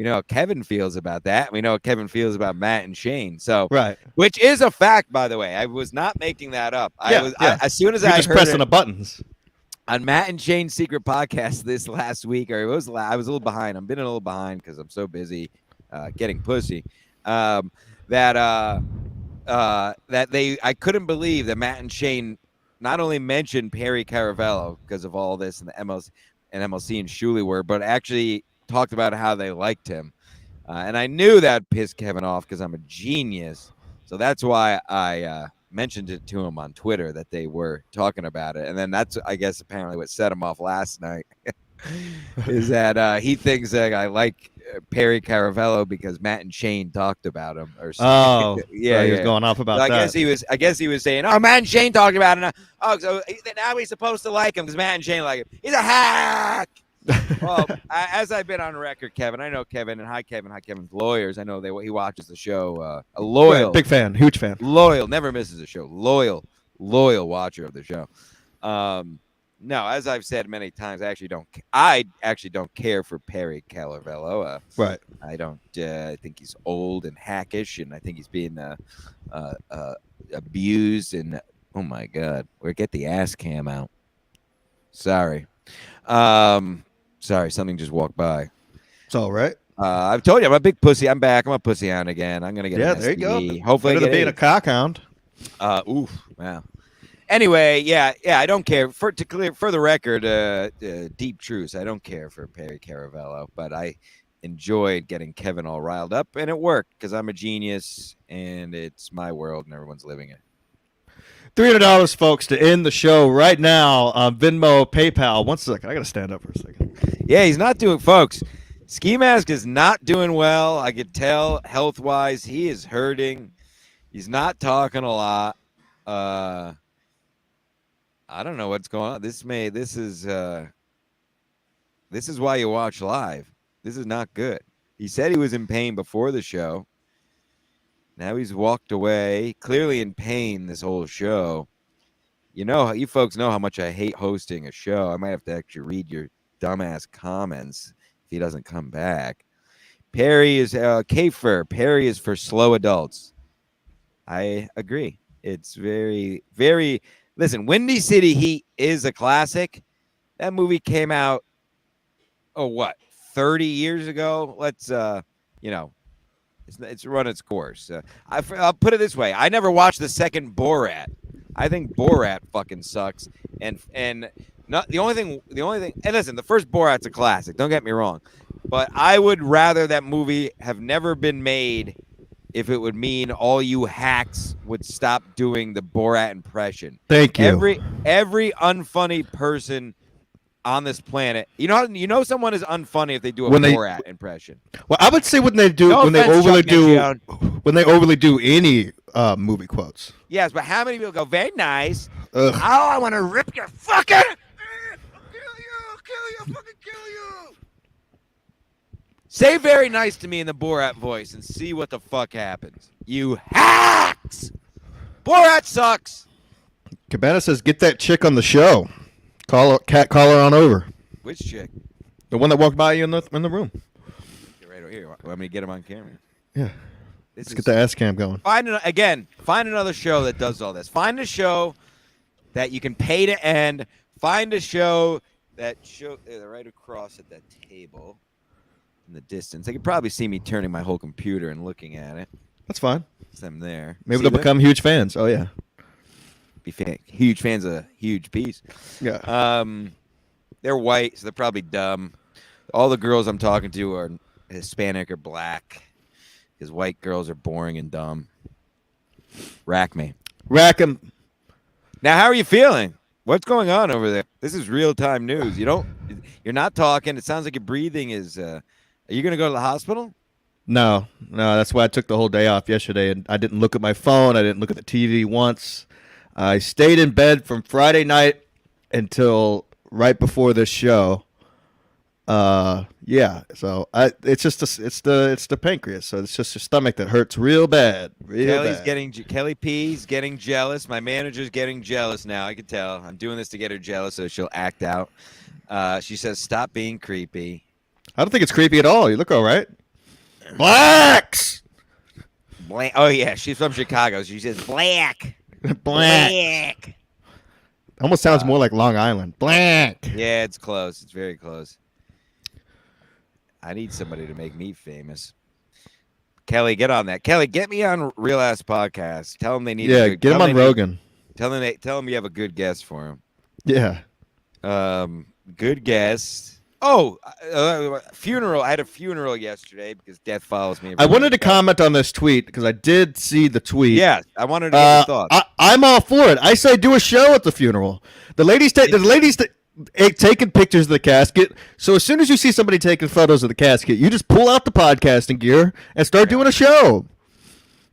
A: how Kevin feels about that. We know how Kevin feels about Matt and Shane. So,
B: Right.
A: which is a fact, by the way. I was not making that up.
B: Yeah.
A: As soon as
B: You're
A: I
B: just
A: heard
B: pressing
A: it
B: the buttons.
A: on Matt and Shane's secret podcast this last week, or I was a little behind. I've been a little behind because I'm so busy getting pussy. That I couldn't believe that Matt and Shane not only mentioned Perry Caravello because of all this and the MLC and Shuley were, but actually talked about how they liked him. And I knew that pissed Kevin off because I'm a genius. So that's why I mentioned it to him on Twitter that they were talking about it. And then that's, I guess, apparently what set him off last night is that he thinks that I like Perry Caravello because Matt and Shane talked about him or something.
B: Yeah, so he was going off about
A: so
B: that.
A: I guess he was saying, oh, Matt and Shane talked about it. Oh, so now he's supposed to like him because Matt and Shane like him. He's a hack. Well, as I've been on record, Kevin, I know Kevin, and hi Kevin's lawyers. I know he watches the show. A loyal,
B: big fan, huge fan,
A: loyal, never misses a show. Loyal watcher of the show. No, as I've said many times, I actually don't care for Perry Caravello.
B: Right.
A: I don't. I think he's old and hackish, and I think he's being abused. And oh my God, get the ass cam out. Sorry. Sorry, something just walked by.
B: It's all right.
A: I've told you I'm a big pussy. I'm back. I'm a pussy hound again. I'm gonna get an
B: there you go.
A: STD. Hopefully,
B: better being a cock hound.
A: Oof. Wow. Anyway, yeah. I don't care for the record. Deep truths. I don't care for Perry Caravello, but I enjoyed getting Kevin all riled up, and it worked because I'm a genius and it's my world and everyone's living it.
B: $300, folks, to end the show right now on Venmo, PayPal. 1 second. I got to stand up for a second.
A: Yeah, he's not doing, folks. Ski Mask is not doing well. I could tell health-wise. He is hurting. He's not talking a lot. I don't know what's going on. This is why you watch live. This is not good. He said he was in pain before the show. Now he's walked away, clearly in pain this whole show. You folks know how much I hate hosting a show. I might have to actually read your dumbass comments if he doesn't come back. Perry is Kafer. Perry is for slow adults. I agree. It's very, very. Listen, Windy City Heat is a classic. That movie came out, 30 years ago? Let's, it's run its course. I'll put it this way. I never watched the second Borat. I think Borat fucking sucks. And not the only thing, and listen, the first Borat's a classic. Don't get me wrong. But I would rather that movie have never been made if it would mean all you hacks would stop doing the Borat impression.
B: Thank you.
A: Every unfunny person on this planet, you know someone is unfunny if they do a Borat impression.
B: Well, I would say when they overly do any movie quotes.
A: Yes, but how many people go very nice?
B: Ugh.
A: Oh, I want to rip your fucking. I'll kill you, fucking kill you. Say very nice to me in the Borat voice and see what the fuck happens. You hacks! Borat sucks!
B: Cabana says, get that chick on the show. Call her on over.
A: Which chick?
B: The one that walked by you in the room.
A: Get right over here. Want me to get him on camera?
B: Yeah. Let's get the ass cam going.
A: Find another show that does all this. Find a show that you can pay to end. Find a show that they're right across at that table. In the distance, they could probably see me turning my whole computer and looking at it.
B: That's fine.
A: It's them there.
B: Maybe they'll become huge fans. Oh yeah,
A: huge fans of Huge Piece.
B: Yeah.
A: They're white, so they're probably dumb. All the girls I'm talking to are Hispanic or black, because white girls are boring and dumb. Rack me.
B: Rack 'em.
A: Now, how are you feeling? What's going on over there? This is real-time news. You're not talking. It sounds like your breathing is. Are you going to go to the hospital?
B: No. That's why I took the whole day off yesterday, and I didn't look at my phone. I didn't look at the TV once. I stayed in bed from Friday night until right before this show. Yeah. So it's the pancreas. So it's just your stomach that hurts real bad.
A: Kelly P's getting jealous. My manager's getting jealous now. I can tell. I'm doing this to get her jealous so she'll act out. She says, "Stop being creepy."
B: I don't think it's creepy at all. You look all right. Blacks.
A: Oh yeah, she's from Chicago. She says black.
B: Black. Almost sounds more like Long Island. Black.
A: Yeah, it's close. It's very close. I need somebody to make me famous. Kelly, get on that. Kelly, get me on Real Ass Podcast. Tell them they need.
B: Yeah, get him on Rogan.
A: Tell them you have a good guest for him.
B: Yeah.
A: Good guest. Oh, funeral. I had a funeral yesterday because death follows me.
B: I wanted to comment on this tweet because I did see the tweet.
A: Yeah, I wanted to get your thoughts.
B: I'm all for it. I say do a show at the funeral. The ladies taking pictures of the casket. So as soon as you see somebody taking photos of the casket, you just pull out the podcasting gear and start doing a show.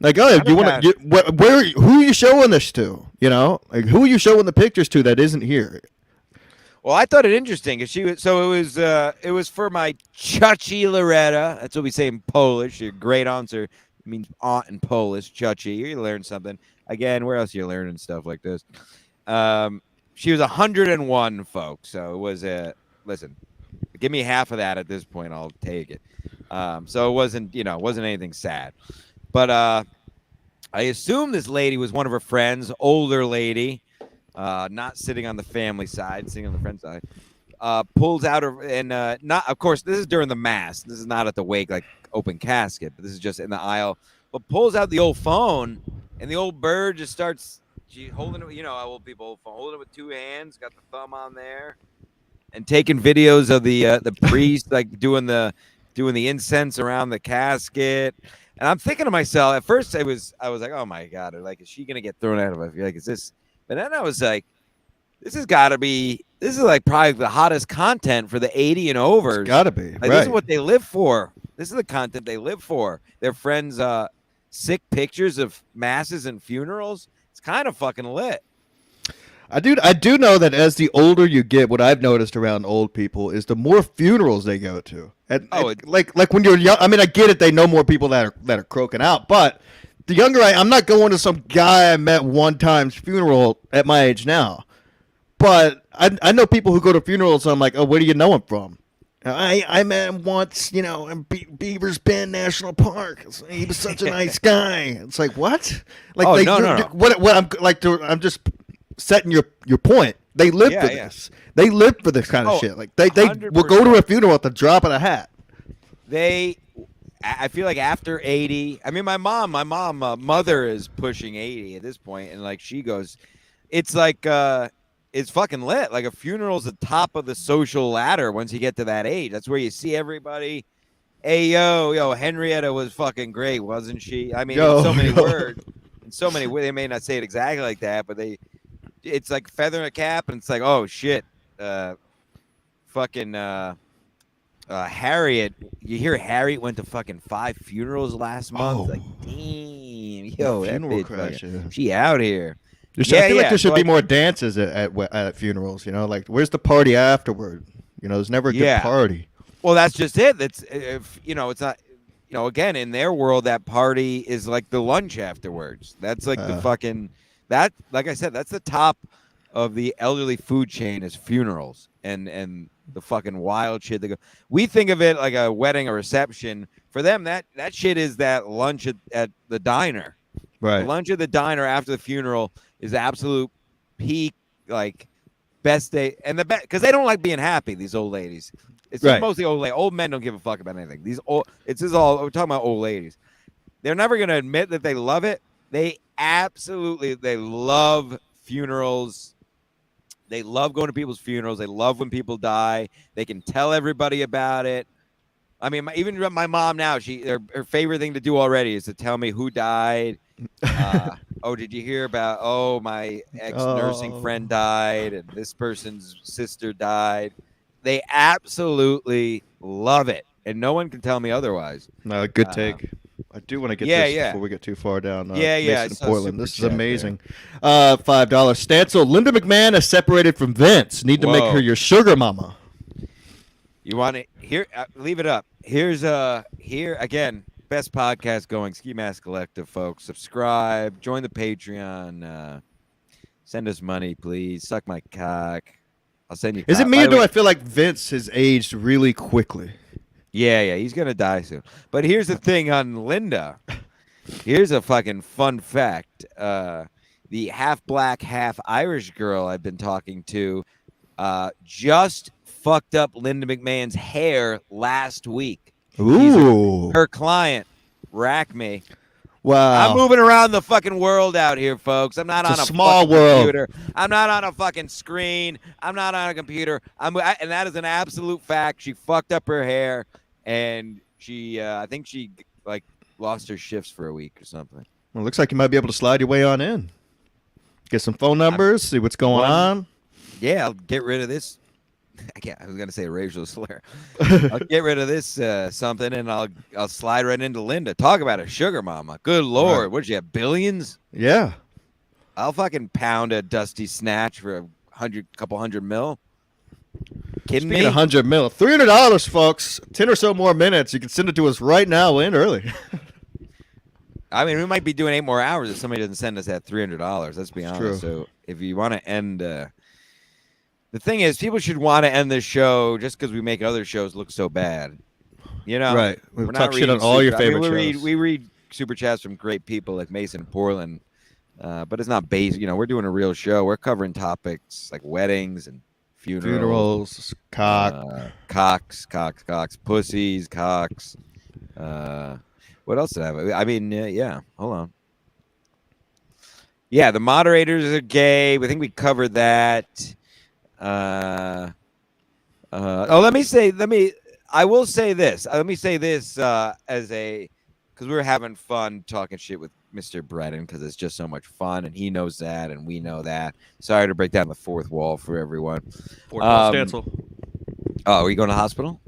B: Like, oh, you want to? Where? Who are you showing this to? You know, like who are you showing the pictures to that isn't here?
A: Well, I thought it interesting because she was. So it was for my Ciuci Loretta. That's what we say in Polish. Your great aunts means aunt in Polish. Ciuci. You learn something again. Where else are you learning stuff like this? She was 101, folks. So it was listen. Give me half of that at this point. I'll take it. So it wasn't anything sad, but I assume this lady was one of her friends, older lady. Not sitting on the family side, sitting on the friend side, pulls out not, of course, this is during the mass. This is not at the wake, like open casket, but this is just in the aisle. But pulls out the old phone, and the old bird just starts holding it. Old people old phone, holding it with two hands, got the thumb on there, and taking videos of the priest like doing the incense around the casket. And I'm thinking to myself, at first I was like, oh my god, like is she gonna get thrown out of it? Like, is this? But then I was like, this is like probably the hottest content for the 80 and overs.
B: It's gotta be.
A: Like,
B: right.
A: This is what they live for. This is the content they live for. Their friends' sick pictures of masses and funerals. It's kind of fucking lit.
B: I do know that as the older you get, what I've noticed around old people is the more funerals they go to. Like when you're young. I mean, I get it. They know more people that are croaking out, but the younger I'm not going to some guy I met one time's funeral at my age now. But I know people who go to funerals, so I'm like, oh, where do you know him from? I met him once, in Beaver's Bend National Park. He was such a nice guy. It's like, what? Like,
A: no.
B: I'm just setting your point. They live for this. They live for this kind of shit. Like they will go to a funeral at the drop of a hat.
A: I feel like after 80, I mean, my mother is pushing 80 at this point, and like she goes, it's like it's fucking lit. Like a funeral's the top of the social ladder once you get to that age. That's where you see everybody. Hey yo, Henrietta was fucking great, wasn't she? I mean, in so many words, in so many ways. They may not say it exactly like that, but it's like feather in a cap, and it's like, oh shit, Harriet, you hear Harriet went to fucking 5 funerals last month? Like, damn, yo, that bitch, fucking, she out here.
B: I feel like there should be more dances at funerals. Like where's the party afterward? There's never a good party.
A: Well, that's just it. It's it's not. Again, in their world, that party is like the lunch afterwards. That's like the fucking that. Like I said, that's the top of the elderly food chain is funerals and the fucking wild shit. They go. We think of it like a wedding or reception. For them, that shit is that lunch at the diner.
B: Right.
A: The lunch at the diner after the funeral is the absolute peak, like best day, and the best because they don't like being happy. These old ladies. It's mostly old ladies. Old men don't give a fuck about anything. We're talking about old ladies. They're never gonna admit that they love it. They love funerals. They love going to people's funerals. They love when people die. They can tell everybody about it. I mean, even my mom now, her favorite thing to do already is to tell me who died. Oh, did you hear about, my ex-nursing friend died and this person's sister died. They absolutely love it. And no one can tell me otherwise.
B: No, good take. I do want to get this before we get too far down. Mason, Portland. This is amazing. $5. Stancil, Linda McMahon is separated from Vince. Need to make her your sugar mama.
A: You want it here? Leave it up. Here's here again. Best podcast going. Ski Mask Collective, folks. Subscribe. Join the Patreon. Send us money, please. Suck my cock. I'll send you.
B: Is it me or do I feel like Vince has aged really quickly?
A: Yeah, he's gonna die soon. But here's the thing on Linda. Here's a fucking fun fact. The half black, half Irish girl I've been talking to just fucked up Linda McMahon's hair last week. She's
B: Ooh.
A: her client, Rack Me.
B: Wow.
A: I'm moving around the fucking world out here, folks. I'm not
B: It's
A: on
B: a
A: a
B: small
A: fucking
B: world.
A: computer. I'm not on a fucking screen. I'm not on a computer. And that is an absolute fact. She fucked up her hair, and she, I think she like lost her shifts for a week or something.
B: Well, looks like you might be able to slide your way on in. Get some phone numbers, see what's going on.
A: Yeah, I'll get rid of this. I was gonna say a racial slur. I'll get rid of this something, and I'll slide right into Linda. Talk about a sugar mama. Good lord,
B: Right.
A: what'd you have, billions?
B: Yeah.
A: I'll fucking pound a Dusty Snatch for couple hundred mil. Kidding
B: Speaking
A: me?
B: of 100 mil, $300, folks. 10 or so more minutes. You can send it to us right now and early.
A: I mean, we might be doing 8 more hours if somebody doesn't send us that $300. Let's be honest.
B: true.
A: So if you want to end, the thing is, people should want to end this show just because we make other shows look so bad. You know,
B: Right.
A: We're
B: We've
A: not
B: talked shit
A: reading
B: on all your
A: super- I mean,
B: favorite shows.
A: we read super chats from great people like Mason Portland, but it's not based. You know, we're doing a real show. We're covering topics like weddings and funerals,
B: Cocks.
A: cocks, pussies, cocks. What else did I have? I mean, yeah. Hold on. Yeah, the moderators are gay. I think we covered that. I will say this. Let me say this because we were having fun talking shit with Mr. Brennan because it's just so much fun, and he knows that, and we know that. Sorry to break down the fourth wall for everyone.
B: Fourth wall stancil.
A: Oh, are you going to the hospital?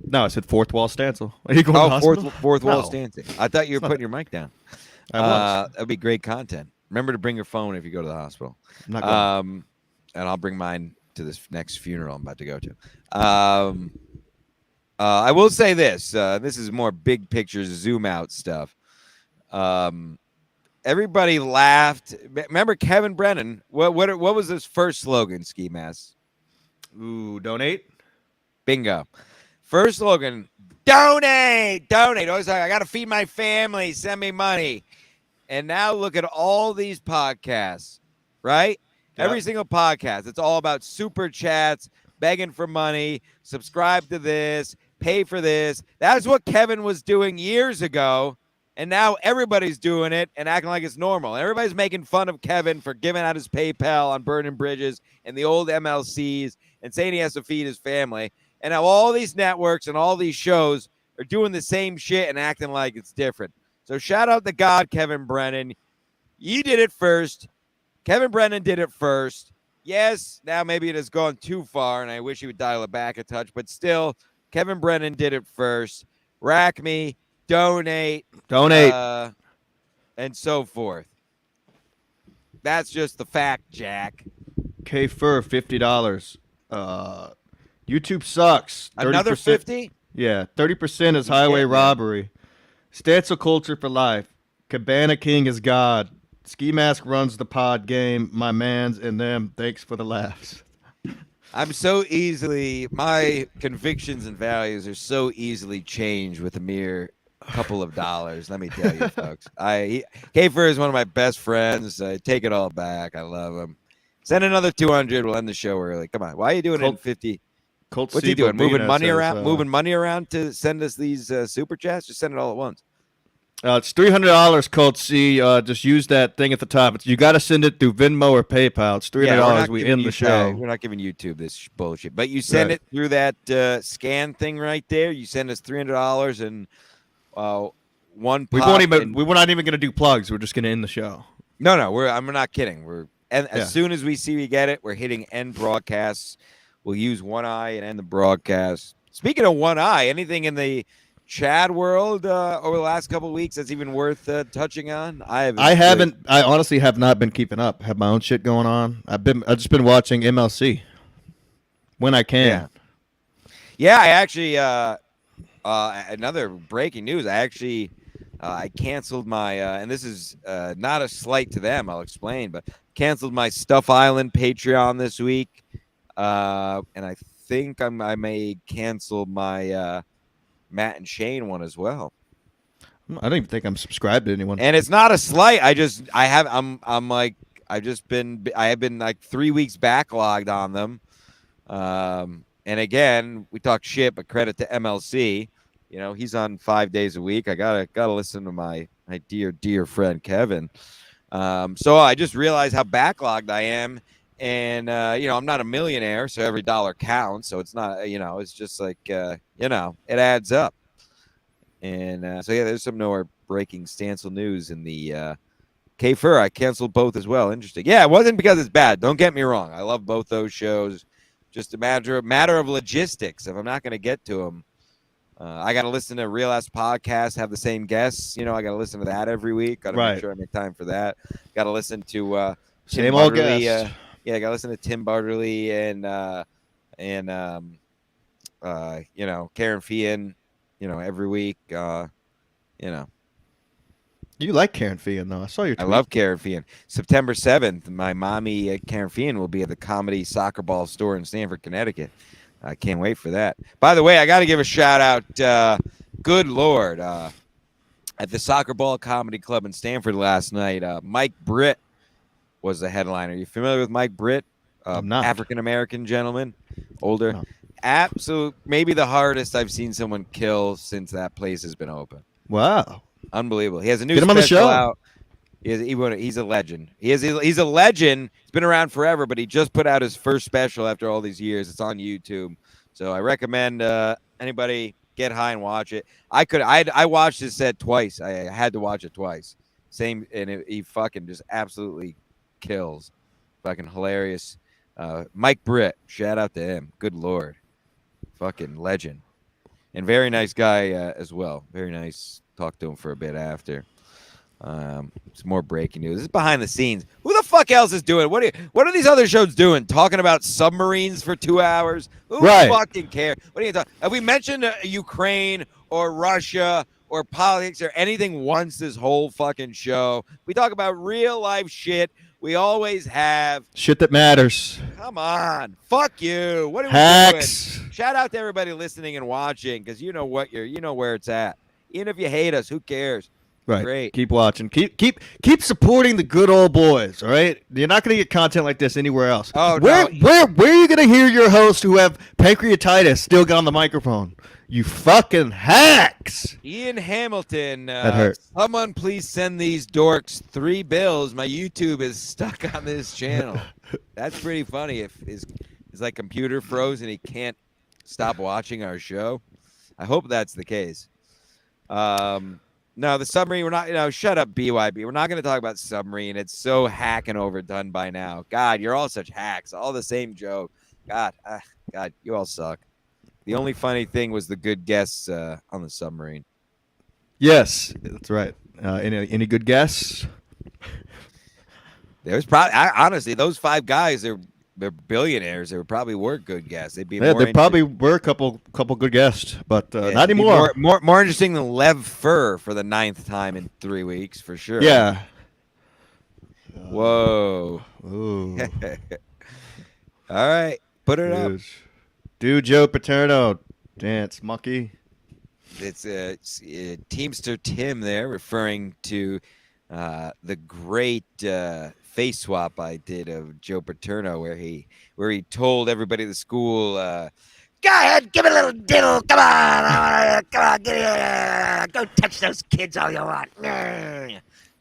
B: No, I said fourth wall stancil. Are you going to the hospital?
A: fourth wall
B: No.
A: stancing. I thought you were putting your mic down.
B: I was.
A: That'd be great content. Remember to bring your phone if you go to the hospital.
B: I'm not going.
A: And I'll bring mine to this next funeral I'm about to go to. I will say this. This is more big picture, zoom out stuff. Everybody laughed. Remember Kevin Brennan? What was his first slogan, Ski Mask?
B: Ooh, donate?
A: Bingo. First slogan, donate. Always like, I got to feed my family. Send me money. And now look at all these podcasts, right?
B: Yep.
A: Every single podcast. It's all about super chats, begging for money, subscribe to this, pay for this. That's what Kevin was doing years ago. And now everybody's doing it and acting like it's normal. Everybody's making fun of Kevin for giving out his PayPal on burning bridges and the old MLCs and saying he has to feed his family. And now all these networks and all these shows are doing the same shit and acting like it's different. So shout out to God, Kevin Brennan. You did it first. Kevin Brennan did it first. Yes, now maybe it has gone too far, and I wish he would dial it back a touch. But still, Kevin Brennan did it first. Rack Me, donate, and so forth. That's just the fact, Jack.
B: K Fur, $50. YouTube sucks. 30%.
A: Another 50?
B: Yeah, 30% is highway robbery. Stancil culture for life. Cabana King is God. Ski Mask runs the pod game. My mans and them. Thanks for the laughs.
A: I'm so easily, my convictions and values are so easily changed with a mere couple of dollars. Let me tell you, folks. K-Fur is one of my best friends. I take it all back. I love him. Send another 200. We'll end the show early. Come on. Why are you doing it in 50?
B: Colt
A: What's he doing? Moving money
B: says,
A: around? Moving money around to send us these super chats? Just send it all at once.
B: It's $300, Colt C. Just use that thing at the top. You got to send it through Venmo or PayPal. It's $300. We end the show.
A: We're not giving YouTube this bullshit. But you send it through that scan thing right there. You send us $300 and one pop.
B: We're not even going to do plugs. We're just going to end the show.
A: No, I'm not kidding. As soon as we see we get it, we're hitting end broadcasts. We'll use One Eye and end the broadcast. Speaking of One Eye, anything in the Chad world over the last couple of weeks that's even worth touching on? I
B: honestly have not been keeping up. I have my own shit going on. I've just been watching MLC when I can.
A: Yeah, I actually another breaking news. I canceled my and this is not a slight to them. I'll explain, but canceled my Stuff Island Patreon this week, and I think I may cancel my Matt and Shane one as well.
B: I don't even think I'm subscribed to anyone.
A: And it's not a slight. I have been like 3 weeks backlogged on them. And again, we talk shit, but credit to MLC. You know, he's on 5 days a week. I gotta listen to my dear friend Kevin. So I just realized how backlogged I am. And, I'm not a millionaire, so every dollar counts. So it's not, it's just like, it adds up. And there's some more breaking Stancil news in the K-Fur. I canceled both as well. Interesting. Yeah, it wasn't because it's bad. Don't get me wrong. I love both those shows. Just a matter of logistics. If I'm not going to get to them, I got to listen to Real Ass Podcast, have the same guests. I got to listen to that every week. Got to make sure I make time for that. Got to listen to
B: same old guest.
A: I got to listen to Tim Barterly and Karen Fian. Every week.
B: You like Karen Fian, though. I saw your tweet.
A: I love Karen Fian. September 7th, my mommy, Karen Fian, will be at the Comedy Soccer Ball store in Stamford, Connecticut. I can't wait for that. By the way, I got to give a shout out. Good Lord. At the Soccer Ball Comedy Club in Stamford last night, Mike Britt was the headliner. You familiar with Mike Britt?
B: I'm not.
A: African-American gentleman, older.
B: No.
A: Absolute, maybe the hardest I've seen someone kill since that place has been open.
B: Wow.
A: Unbelievable. He has a new
B: Get him on the show.
A: out. He's a legend. He's a legend. He's been around forever, but he just put out his first special after all these years. It's on YouTube. So I recommend anybody get high and watch it. I watched his set twice. I had to watch it twice. Same, and he fucking just absolutely kills. Fucking hilarious. Mike Britt, shout out to him. Good Lord. Fucking legend. And very nice guy as well. Very nice. Talked to him for a bit after. Some more breaking news. This is behind the scenes. Who the fuck else is doing? What are these other shows doing? Talking about submarines for 2 hours? Who fucking cares? What are you talking? Have we mentioned Ukraine or Russia or politics or anything once this whole fucking show? We talk about real life shit. We always have.
B: Shit that matters.
A: Come on. Fuck you. What are
B: Hacks.
A: we doing? Shout out to everybody listening and watching, because you know where it's at. Even if you hate us, who cares?
B: Right.
A: Great.
B: Keep watching. Keep supporting the good old boys, all right? You're not going to get content like this anywhere else.
A: Oh,
B: where are you going to hear your hosts who have pancreatitis still get on the microphone? You fucking hacks.
A: Ian Hamilton.
B: That hurt.
A: Someone please send these dorks $3. My YouTube is stuck on this channel. That's pretty funny. If his like computer froze and he can't stop watching our show. I hope that's the case. No, the submarine, we're not, shut up, BYB. We're not going to talk about submarine. It's so hacking overdone by now. God, you're all such hacks. All the same joke. God, you all suck. The only funny thing was the good guests on the submarine.
B: Yes, that's right. Any good guess?
A: There's probably, honestly, those 5 guys, they're billionaires. They probably were good guests. They'd be
B: they probably were a couple good guests, but not anymore.
A: More interesting than Lev Fur for the 9th time in 3 weeks, for sure.
B: Yeah.
A: Whoa.
B: Ooh.
A: All right. Put it up.
B: Do Joe Paterno. Dance, monkey.
A: It's Teamster Tim there, referring to the great face swap I did of Joe Paterno, where he told everybody at the school, go ahead, give it a little diddle, come on, go touch those kids all you want.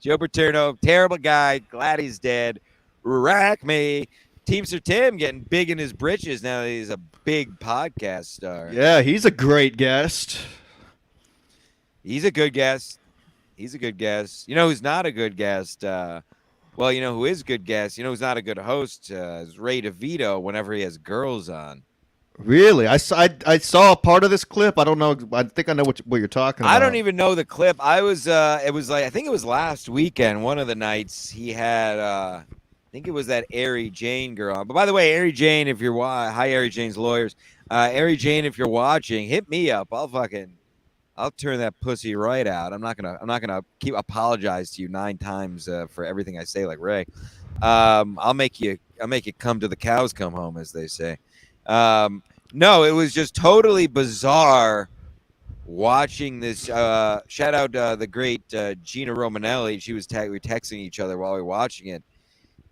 A: Joe Paterno, terrible guy, glad he's dead. Rack me. Teamster Tim getting big in his britches now that he's a big podcast star.
B: Yeah, he's a great guest.
A: He's a good guest. You know who's not a good guest? Well, you know who is a good guest? You know who's not a good host? Is Ray DeVito whenever he has girls on.
B: Really? I saw a part of this clip. I don't know. I think I know what you're talking about.
A: I don't even know the clip. I think it was last weekend, one of the nights he had, I think it was that Ari Jane girl on. But by the way, Ari Jane, if you're hi, Ari Jane's lawyers. Ari Jane, if you're watching, hit me up. I'll turn that pussy right out. I'm not gonna keep apologize to you 9 times for everything I say, like Ray. I'll make it come to the cows come home, as they say. No, it was just totally bizarre watching this. Shout out the great Gina Romanelli. She was we were texting each other while we were watching it.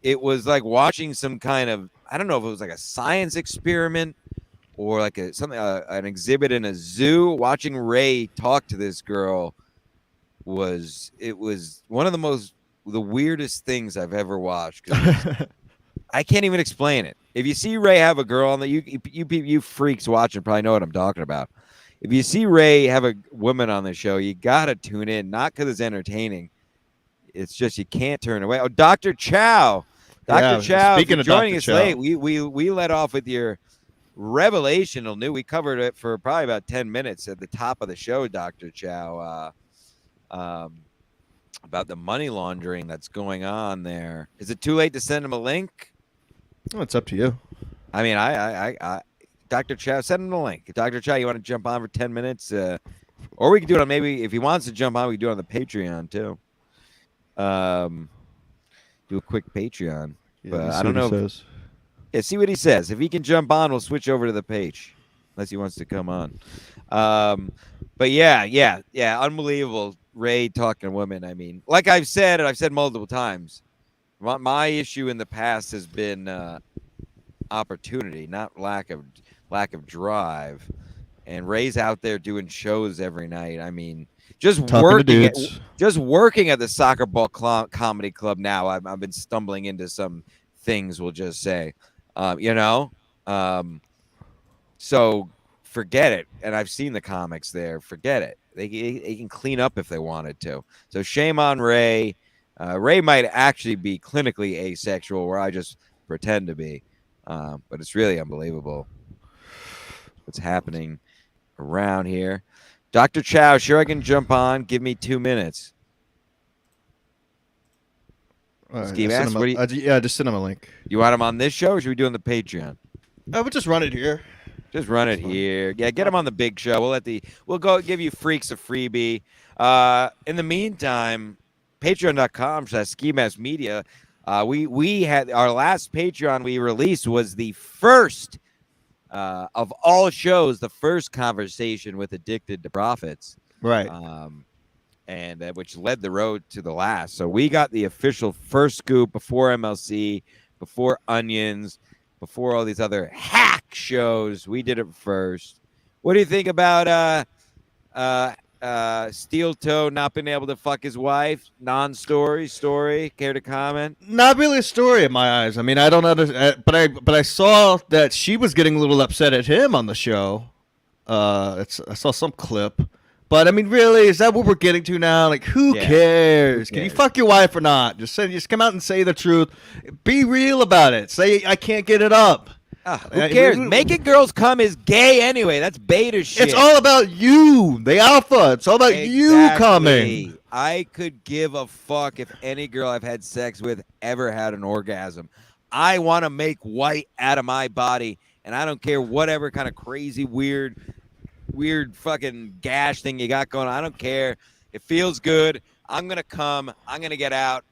A: It was like watching some kind of, I don't know if it was like a science experiment or like an exhibit in a zoo. Watching Ray talk to this girl was one of the weirdest things I've ever watched. 'Cause I can't even explain it. If you see Ray have a girl on the you freaks watching probably know what I'm talking about. If you see Ray have a woman on the show, you gotta tune in. Not because it's entertaining. It's just you can't turn away. Oh, Dr. Chow. Dr. Chow,
B: speaking of
A: joining
B: Dr.
A: us
B: Chow.
A: late. We let off with your revelational news. We covered it for probably about 10 minutes at the top of the show, Dr. Chow. About the money laundering that's going on there. Is it too late to send him a link?
B: Oh, it's up to you.
A: I mean, I Dr. Chow, send him the link. Dr. Chow, you want to jump on for 10 minutes? Or we can do it on, maybe if he wants to jump on, we can do it on the Patreon too. Do a quick Patreon.
B: Yeah,
A: but
B: let's
A: I
B: see
A: don't
B: what he
A: know.
B: says.
A: Yeah, see what he says. If he can jump on, we'll switch over to the page. Unless he wants to come on. But yeah, unbelievable. Ray talking to women. I mean, like I've said, and I've said multiple times, my issue in the past has been opportunity, not lack of drive. And Ray's out there doing shows every night. I mean, just working at the Soccer Ball Comedy Club now. I've been stumbling into some things, we'll just say, so forget it. And I've seen the comics there. Forget it. They can clean up if they wanted to. So shame on Ray. Ray might actually be clinically asexual, where I just pretend to be. But it's really unbelievable what's happening around here. Dr. Chow, sure I can jump on. Give me 2 minutes.
B: Right,
A: Yeah,
B: just send him a link.
A: You want him on this show, or should we do it on the Patreon?
B: I would just run it here.
A: Just run it here. Yeah, get him on the big show. We'll go give you freaks a freebie. In the meantime, patreon.com/skimaskmedia. We had our last Patreon we released was the first of all shows, the first conversation with Addicted to Profits.
B: Right.
A: And which led the road to the last. So we got the official first scoop before MLC, before Onions, before all these other hack shows. We did it first. What do you think about Steel Toe not being able to fuck his wife? Story? Care to comment?
B: Not really a story in my eyes. I mean, I don't understand, but I saw that she was getting a little upset at him on the show. I saw some clip. But I mean, really, is that what we're getting to now? Like, who cares? Can you fuck your wife or not? Just come out and say the truth. Be real about it. Say I can't get it up.
A: Who cares? Making girls come is gay anyway. That's beta shit.
B: It's all about you, the alpha. It's all about you coming.
A: I could give a fuck if any girl I've had sex with ever had an orgasm. I want to make white out of my body, and I don't care whatever kind of crazy, weird fucking gash thing you got going on. I don't care. It feels good. I'm going to come. I'm going to get out.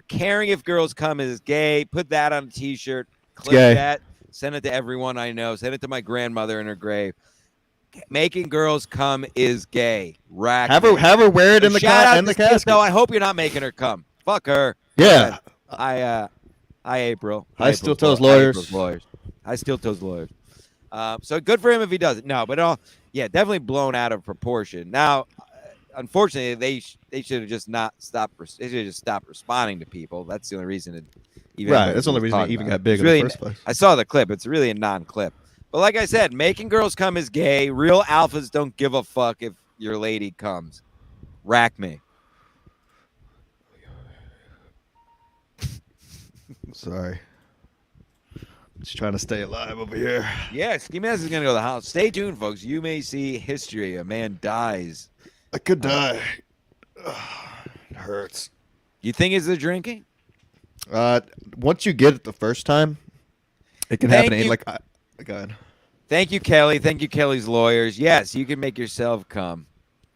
A: Caring if girls come is gay. Put that on a t-shirt. Clip that. Send it to everyone I know. Send it to my grandmother in her grave. Making girls come is gay. Have
B: her wear it in the casket.
A: No, I hope you're not making her come. Fuck her.
B: Yeah.
A: Hi, April.
B: Hi, Steel Toes Lawyers.
A: Hi, Steel Toes Lawyers. So good for him if he does it. No, but definitely blown out of proportion. Now, unfortunately, they should have just not stopped. They should have just stopped responding to people. That's the only reason it even.
B: Right. That's the only reason it even got big in the first place.
A: I saw the clip. It's really a non-clip. But like I said, making girls come is gay. Real alphas don't give a fuck if your lady comes. Rack me.
B: Sorry. Just trying to stay alive over here.
A: Yeah, Ski Mask is going to go to the house. Stay tuned, folks. You may see history. A man dies.
B: I could die. It hurts.
A: You think it's the drinking?
B: Once you get it the first time, it can happen. Go ahead.
A: Thank you, Kelly. Thank you, Kelly's lawyers. Yes, you can make yourself come.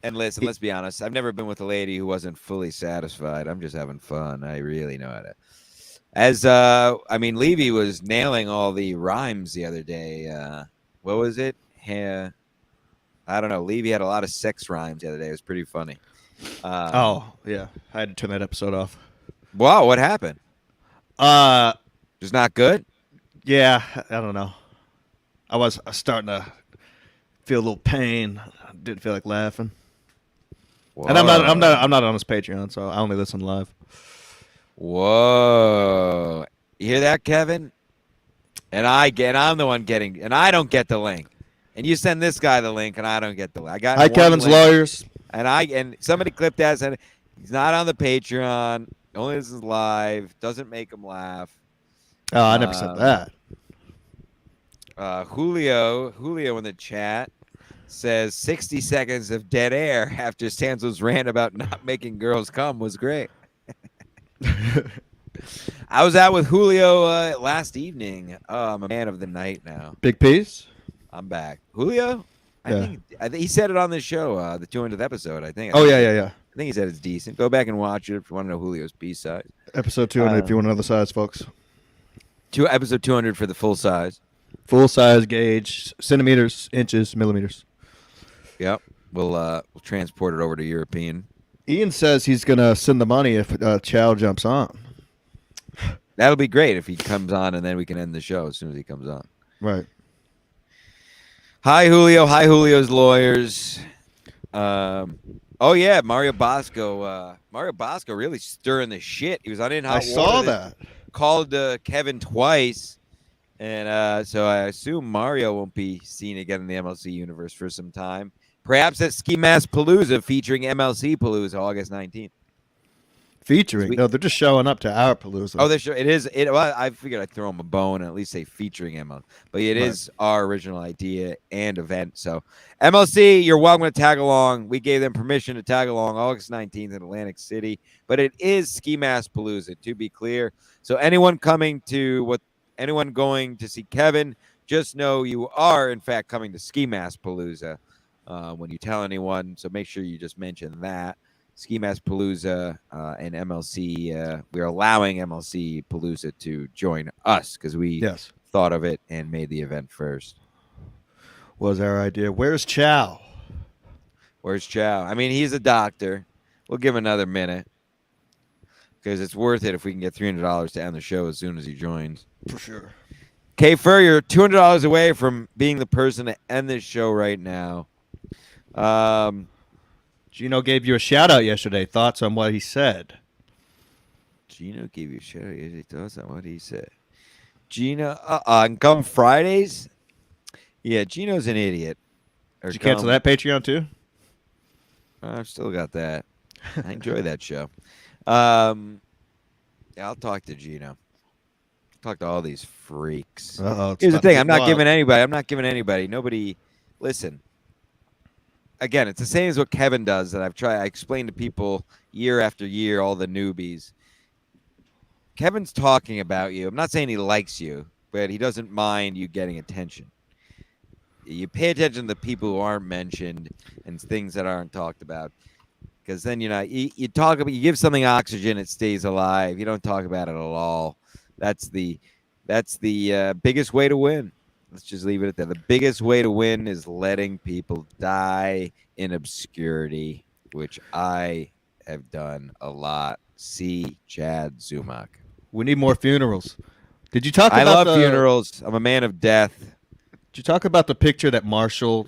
A: And listen, let's be honest. I've never been with a lady who wasn't fully satisfied. I'm just having fun. I really know how to. Levy was nailing all the rhymes the other day. What was it? I don't know. Levy had a lot of sex rhymes the other day. It was pretty funny.
B: Oh yeah, I had to turn that episode off.
A: Wow, what happened?
B: Uh,
A: Just not good.
B: yeah, I don't know. I was starting to feel a little pain. I didn't feel like laughing. And I'm not on his Patreon, so I only listen live.
A: Whoa! You hear that, Kevin? And I'm the one getting, and I don't get the link. And you send this guy the link, and I don't get the link. I got
B: Hi,
A: one
B: Kevin's
A: link,
B: lawyers.
A: and somebody clipped that and said he's not on the Patreon. Only this is live. Doesn't make him laugh.
B: Oh, I never said that.
A: Julio in the chat says 60 seconds of dead air after Stanzo's rant about not making girls come was great. I was out with Julio last evening. I'm a man of the night now.
B: Big piece.
A: I'm back. Julio?
B: Yeah.
A: I think he said it on the show, the 200th episode, I think.
B: Oh, yeah.
A: I think he said it's decent. Go back and watch it if you want to know Julio's piece size.
B: Episode 200 if you want to know the size, folks.
A: Episode 200 for the full size.
B: Full size gauge, centimeters, inches, millimeters.
A: Yep. We'll transport it over to European.
B: Ian says he's going to send the money if Chow jumps on.
A: That'll be great if he comes on, and then we can end the show as soon as he comes on.
B: Right.
A: Hi, Julio. Hi, Julio's lawyers. Oh, yeah, Mario Bosco. Mario Bosco really stirring the shit. He was on In Hot Water.
B: I saw that.
A: Called Kevin twice. And so I assume Mario won't be seen again in the MLC universe for some time. Perhaps at Ski Mask Palooza featuring MLC Palooza August 19th.
B: Featuring? No, they're just showing up to our Palooza.
A: Oh, they're sure it is. Well, I figured I'd throw them a bone and at least say featuring MLC. But it is our original idea and event. So MLC, you're welcome to tag along. We gave them permission to tag along August 19th in Atlantic City. But it is Ski Mask Palooza, to be clear. So anyone going to see Kevin, just know you are, in fact, coming to Ski Mask Palooza when you tell anyone. So make sure you just mention that. Ski Mask Palooza and MLC. We're allowing MLC Palooza to join us because we thought of it and made the event first.
B: Was our idea. Where's Chow?
A: Where's Chow? I mean, he's a doctor. We'll give him another minute because it's worth it if we can get $300 to end the show as soon as he joins.
B: For sure.
A: K Fur, you're $200 away from being the person to end this show right now.
B: Gino gave you a shout out yesterday. Thoughts on what he said?
A: Gino gave you a shout out yesterday. Thoughts on what he said? Gino, on Come Fridays? Yeah, Gino's an idiot.
B: Did you cancel that Patreon too?
A: I've still got that. I enjoy that show. Yeah, I'll talk to Gino. Talk to all these freaks. Here's the thing. I'm not giving anybody. Nobody. Listen. Again, it's the same as what Kevin does that I explain to people year after year, all the newbies. Kevin's talking about you. I'm not saying he likes you, but he doesn't mind you getting attention. You pay attention to the people who aren't mentioned and things that aren't talked about. Because then, you talk about, you give something oxygen, it stays alive. You don't talk about it at all. That's the biggest way to win. Let's just leave it at that. The biggest way to win is letting people die in obscurity, which I have done a lot. See Chad Zumock.
B: We need more funerals. Did you talk about
A: I love funerals. I'm a man of death.
B: Did you talk about the picture that Marshall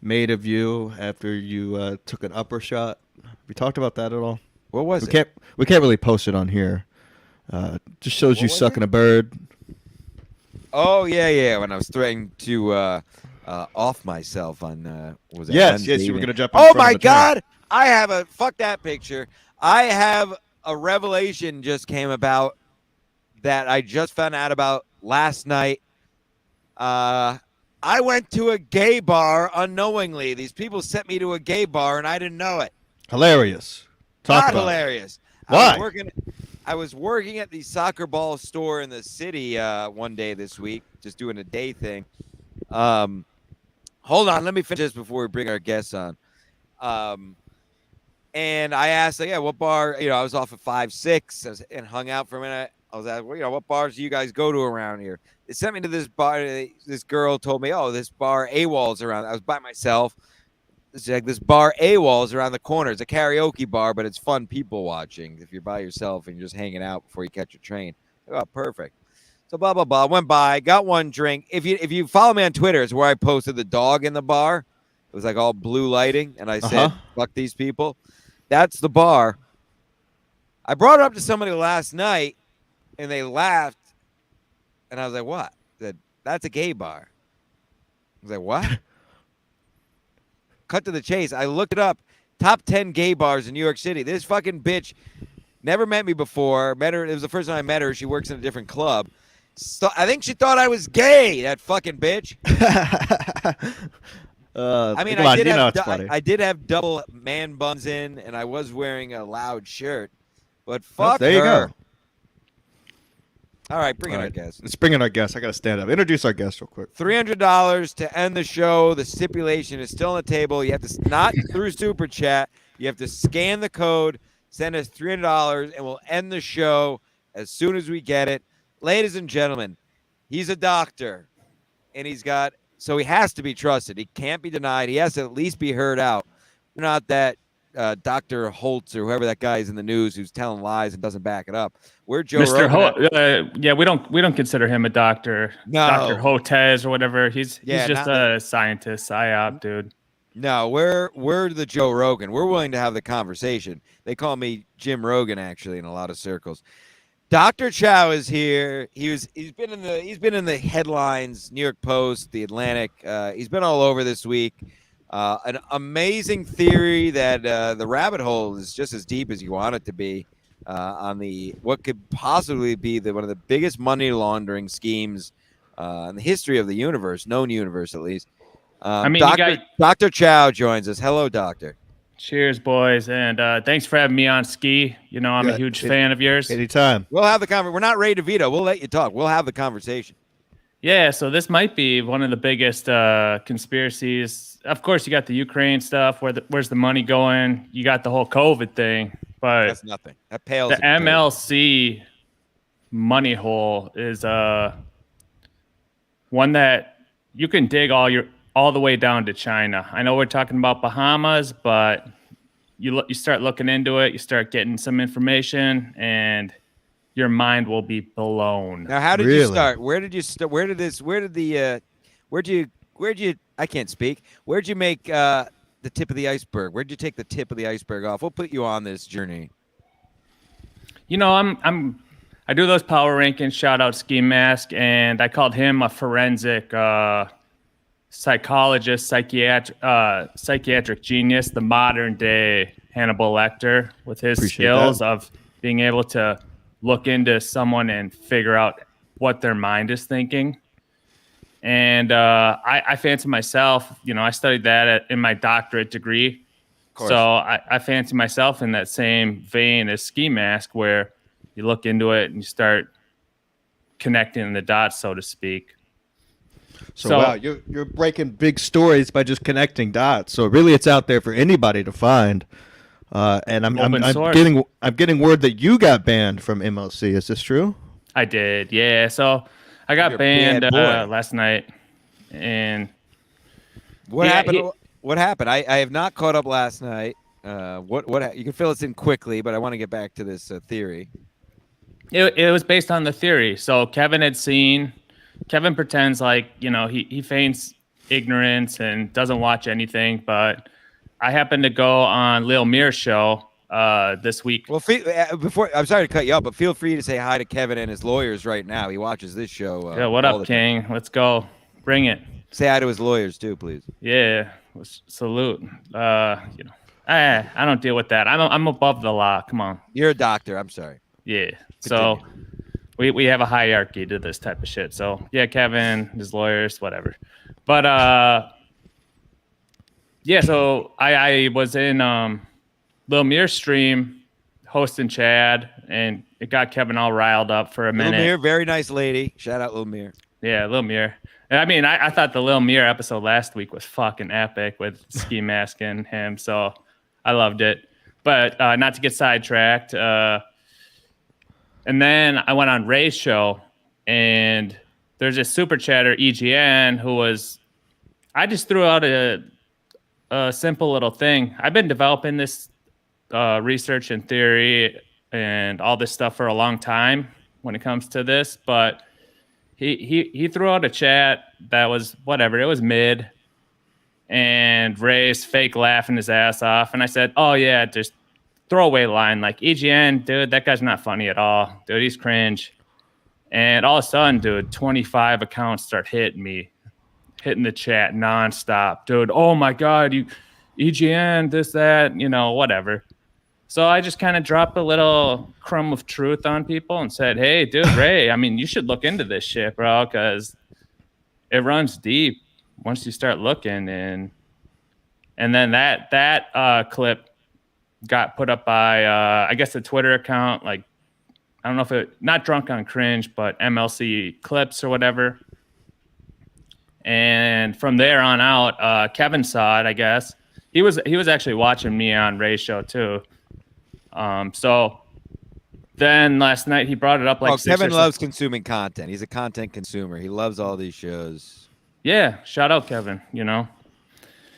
B: made of you after you took an upper shot? Have you talked about that at all?
A: What was it?
B: We can't really post it on here. Just shows you sucking a bird.
A: Oh, yeah. When I was threatening to off myself on, was it?
B: Yes, you were going to jump in
A: Oh,
B: front of
A: my
B: the train.
A: God. Fuck that picture. I have a revelation just came about that I just found out about last night. I went to a gay bar unknowingly. These people sent me to a gay bar, and I didn't know it.
B: Hilarious.
A: Not hilarious.
B: Why?
A: I was working at the soccer ball store in the city one day this week, just doing a day thing. Hold on, let me finish this before we bring our guests on. And I asked, what bar? I was off at 5-6 and hung out for a minute. I was asked, what bars do you guys go to around here? They sent me to this bar. This girl told me, "Oh, this bar AWOL's around." I was by myself. It's like this bar AWOL's around the corner. It's a karaoke bar, but it's fun people watching. If you're by yourself and you're just hanging out before you catch your train, oh, perfect. So blah blah blah. Went by, got one drink. If you follow me on Twitter, it's where I posted the dog in the bar. It was like all blue lighting, and I said, "Fuck these people." That's the bar. I brought it up to somebody last night, and they laughed. And I was like, what? That's a gay bar. I was like, what? Cut to the chase. I looked it up. Top 10 gay bars in New York City. This fucking bitch never met me before. Met her. It was the first time I met her. She works in a different club. So I think she thought I was gay, that fucking bitch. I mean, I did have double man buns in, and I was wearing a loud shirt. But fuck
B: there you
A: her.
B: go.
A: All right, bring in our guest.
B: Let's bring in our guest. I got to stand up. Introduce our guest real quick.
A: $300 to end the show. The stipulation is still on the table. You have to, not through Super Chat. You have to scan the code, send us $300, and we'll end the show as soon as we get it. Ladies and gentlemen, he's a doctor, and so he has to be trusted. He can't be denied. He has to at least be heard out. Not that Dr. Holtz or whoever that guy is in the news who's telling lies and doesn't back it up. We're Joe
C: Mr.
A: Rogan.
C: Yeah, we don't consider him a doctor.
A: No.
C: Dr. Hotez or whatever. He's just a scientist, psyop dude.
A: No, we're the Joe Rogan. We're willing to have the conversation. They call me Jim Rogan actually in a lot of circles. Dr. Chow is here. He's been in the headlines, New York Post, The Atlantic. He's been all over this week. An amazing theory that the rabbit hole is just as deep as you want it to be on what could possibly be one of the biggest money laundering schemes in the history of the universe, known universe at least. Dr. Chow joins us. Hello, Doctor.
C: Cheers, boys, and thanks for having me on Ski. You know, I'm a huge fan of yours.
B: Anytime.
A: We'll have the conversation. We're not ready to veto. We'll let you talk. We'll have the conversation.
C: Yeah, so this might be one of the biggest conspiracies. Of course, you got the Ukraine stuff. Where's the money going? You got the whole COVID thing, but
A: that's nothing. That pales.
C: The MLC money hole is one that you can dig all the way down to China. I know we're talking about Bahamas, but you start looking into it, you start getting some information, and your mind will be blown.
A: Now, how did you start? Where did you start? Where'd you? I can't speak. Where'd you make the tip of the iceberg? Where'd you take the tip of the iceberg off? We'll put you on this journey.
C: You know, I do those power rankings. Shout out Ski Mask, and I called him a forensic psychologist, psychiatric genius, the modern day Hannibal Lecter, with his skills of being able to look into someone and figure out what their mind is thinking. And I fancy myself, you know, I studied that in my doctorate degree. So I fancy myself in that same vein as Ski Mask, where you look into it and you start connecting the dots, so to speak.
B: So wow, you're breaking big stories by just connecting dots. So really, it's out there for anybody to find. And I'm getting word that you got banned from MLC. Is this true?
C: I did, yeah. So I got banned last night, and
A: what happened? What happened? I have not caught up last night. What you can fill us in quickly, but I want to get back to this theory.
C: It was based on the theory. So Kevin pretends like, you know, he feigns ignorance and doesn't watch anything, but I happened to go on Lil Mir's show this week.
A: Well, I'm sorry to cut you off, but feel free to say hi to Kevin and his lawyers right now. He watches this show.
C: Yeah, what up, King? Let's go. Bring it.
A: Say hi to his lawyers too, please.
C: Yeah, salute. You know, I don't deal with that. I'm above the law. Come on.
A: You're a doctor. I'm sorry.
C: Yeah. Continue. So we have a hierarchy to this type of shit. So yeah, Kevin, his lawyers, whatever. But yeah. So I was in Lil Mir's stream hosting Chad, and it got Kevin all riled up for a minute.
A: Lil Mir, very nice lady. Shout out Lil Mir.
C: Yeah, Lil Mir. I mean, I thought the Lil Mir episode last week was fucking epic with Ski Mask and him, so I loved it. But not to get sidetracked. And then I went on Ray's show, and there's this super chatter EGN who was. I just threw out a simple little thing. I've been developing this research and theory and all this stuff for a long time when it comes to this, but he threw out a chat that was whatever. It was mid, and Ray's fake laughing his ass off, and I said, "Oh yeah, just throwaway line like EGN, dude. That guy's not funny at all, dude. He's cringe." And all of a sudden, dude, 25 accounts start hitting the chat nonstop, dude. Oh my God, you EGN, this, that, whatever. So I just kind of dropped a little crumb of truth on people and said, "Hey, dude, Ray, I mean, you should look into this shit, bro, because it runs deep once you start looking." And then that clip got put up by I guess the Twitter account, like I don't know if it not Drunk on Cringe, but MLC Clips or whatever. And from there on out, Kevin saw it, I guess. He was actually watching me on Ray's show too. So then last night he brought it up like
A: Kevin loves consuming content. He's a content consumer. He loves all these shows.
C: Yeah, shout out Kevin,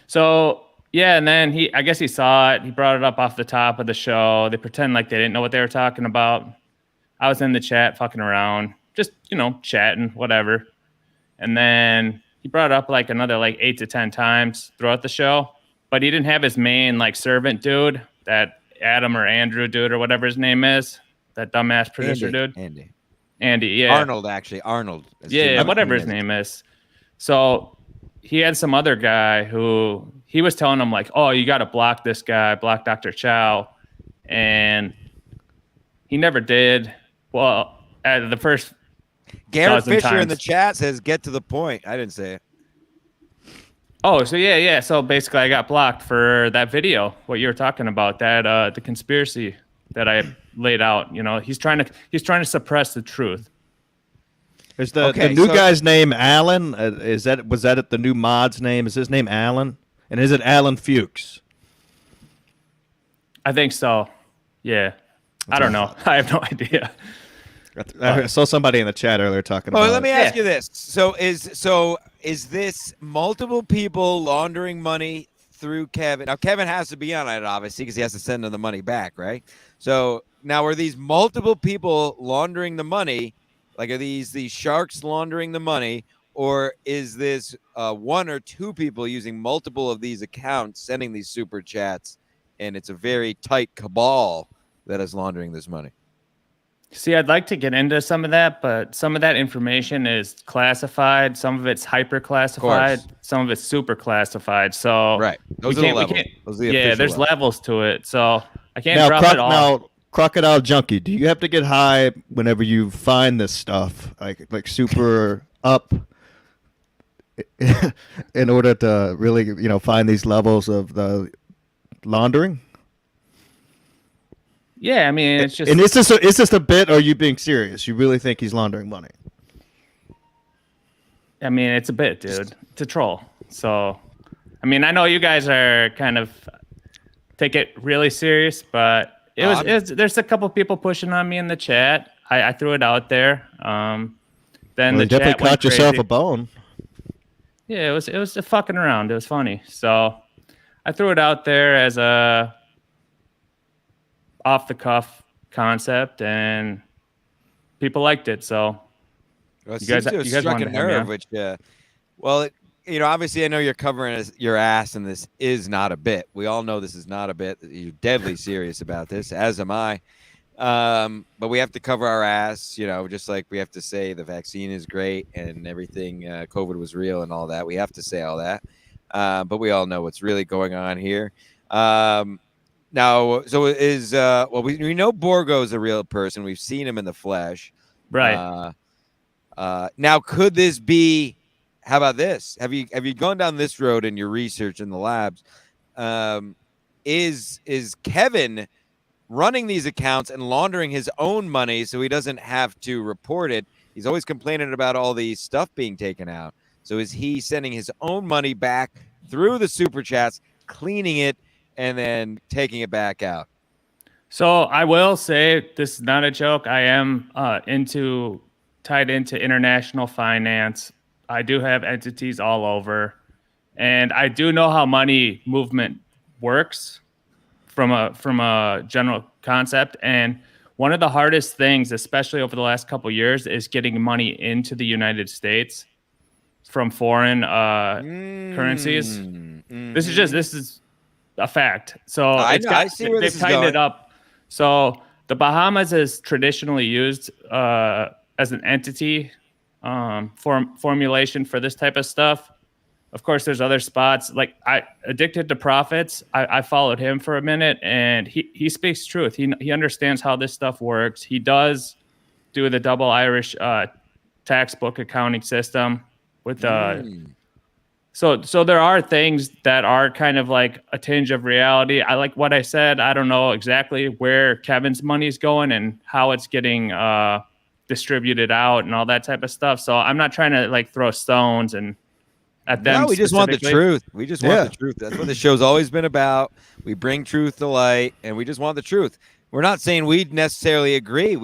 C: So yeah, and then I guess he saw it. He brought it up off the top of the show. They pretend like they didn't know what they were talking about. I was in the chat fucking around, just, chatting, whatever. And then he brought it up like another 8 to 10 times throughout the show, but he didn't have his main servant dude, that Adam or Andrew dude or whatever his name is, that dumbass producer dude. Andy, yeah.
A: Arnold.
C: Yeah, whatever his name is. So he had some other guy who he was telling him "Oh, you got to block this guy, block Dr. Chow," and he never did. Well, at the first
A: Garrett Fisher
C: times
A: in the chat says, "Get to the point." I didn't say it.
C: Oh, so yeah. So basically, I got blocked for that video. What you were talking about, that the conspiracy that I laid out. He's trying to suppress the truth.
B: Is the new guy's name Alan? Was that the new mod's name? Is his name Alan? And is it Alan Fuchs?
C: I think so. Yeah. I don't know. I have no idea.
B: I saw somebody in the chat earlier talking about.
A: Oh, let me ask you this: So is this multiple people laundering money through Kevin? Now Kevin has to be on it, obviously, because he has to send them the money back, right? So now, are these multiple people laundering the money? Like, are these sharks laundering the money, or is this one or two people using multiple of these accounts sending these super chats, and it's a very tight cabal that is laundering this money?
C: See, I'd like to get into some of that, but some of that information is classified. Some of it's hyper classified. Some of it's super classified. So
A: right, those are the levels.
C: There's levels to it. So I can't drop it all.
B: Now, Crocodile Junkie, do you have to get high whenever you find this stuff, like super up, in order to really find these levels of the laundering?
C: Yeah, I mean, it's just.
B: And is this a bit, or are you being serious? You really think he's laundering money?
C: I mean, it's a bit, dude. It's a troll. So, I mean, I know you guys are kind of take it really serious, but there's a couple people pushing on me in the chat. I threw it out there. Then the
B: you definitely
C: chat
B: caught
C: went
B: yourself
C: crazy.
B: a bone.
C: Yeah, it was a fucking around. It was funny. So I threw it out there as a off the cuff concept, and people liked it. So
A: well,
C: you guys
A: struck
C: wanted
A: a
C: to have me
A: nerve,
C: on.
A: which obviously I know you're covering your ass, and this is not a bit. We all know this is not a bit. You're deadly serious about this, as am I. But we have to cover our ass, just like we have to say the vaccine is great and everything, COVID was real and all that. We have to say all that. But we all know what's really going on here. Now, so we know Borgo is a real person. We've seen him in the flesh.
C: Right.
A: Now, could this be? How about this? Have you gone down this road in your research in the labs? Is Kevin running these accounts and laundering his own money so he doesn't have to report it? He's always complaining about all the stuff being taken out. So is he sending his own money back through the super chats, cleaning it, and then taking it back out?
C: So I will say this is not a joke. I am into tied into international finance. I do have entities all over, and I do know how money movement works from a general concept. And one of the hardest things, especially over the last couple of years, is getting money into the United States from foreign currencies. This is a fact. So
A: I see where this
C: they've
A: is
C: tightened
A: going.
C: it up. So the Bahamas is traditionally used as an entity formulation for this type of stuff. Of course, there's other spots like Addicted to Profits. I followed him for a minute, and he speaks truth. He understands how this stuff works. He does do the double Irish tax book accounting system with So there are things that are kind of like a tinge of reality. I like what I said. I don't know exactly where Kevin's money's going and how it's getting distributed out and all that type of stuff. So I'm not trying to like throw stones and at them.
A: No, we just want the truth. We just want the truth. That's what the show's always been about. We bring truth to light, and we just want the truth. We're not saying we necessarily agree.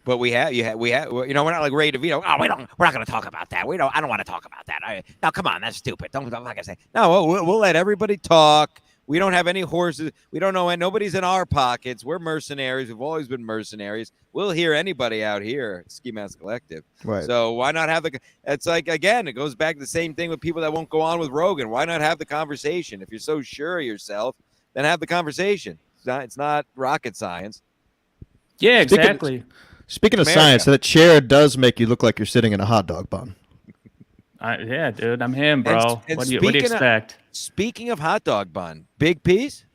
A: But we have, we're not like ready to veto. Oh, we're not going to talk about that. I don't want to talk about that. No, come on, that's stupid. Don't like I say. No, we'll let everybody talk. We don't have any horses. We don't know. Nobody's in our pockets. We're mercenaries. We've always been mercenaries. We'll hear anybody out here at Ski Mask Collective.
B: Right.
A: So why not have it's like, again, it goes back to the same thing with people that won't go on with Rogan. Why not have the conversation? If you're so sure of yourself, then have the conversation. It's not rocket science.
C: Yeah, exactly.
B: Speaking of science, that chair does make you look like you're sitting in a hot dog bun.
C: Yeah, dude, I'm him, bro.
A: And
C: what do you expect?
A: Speaking of hot dog bun, big piece?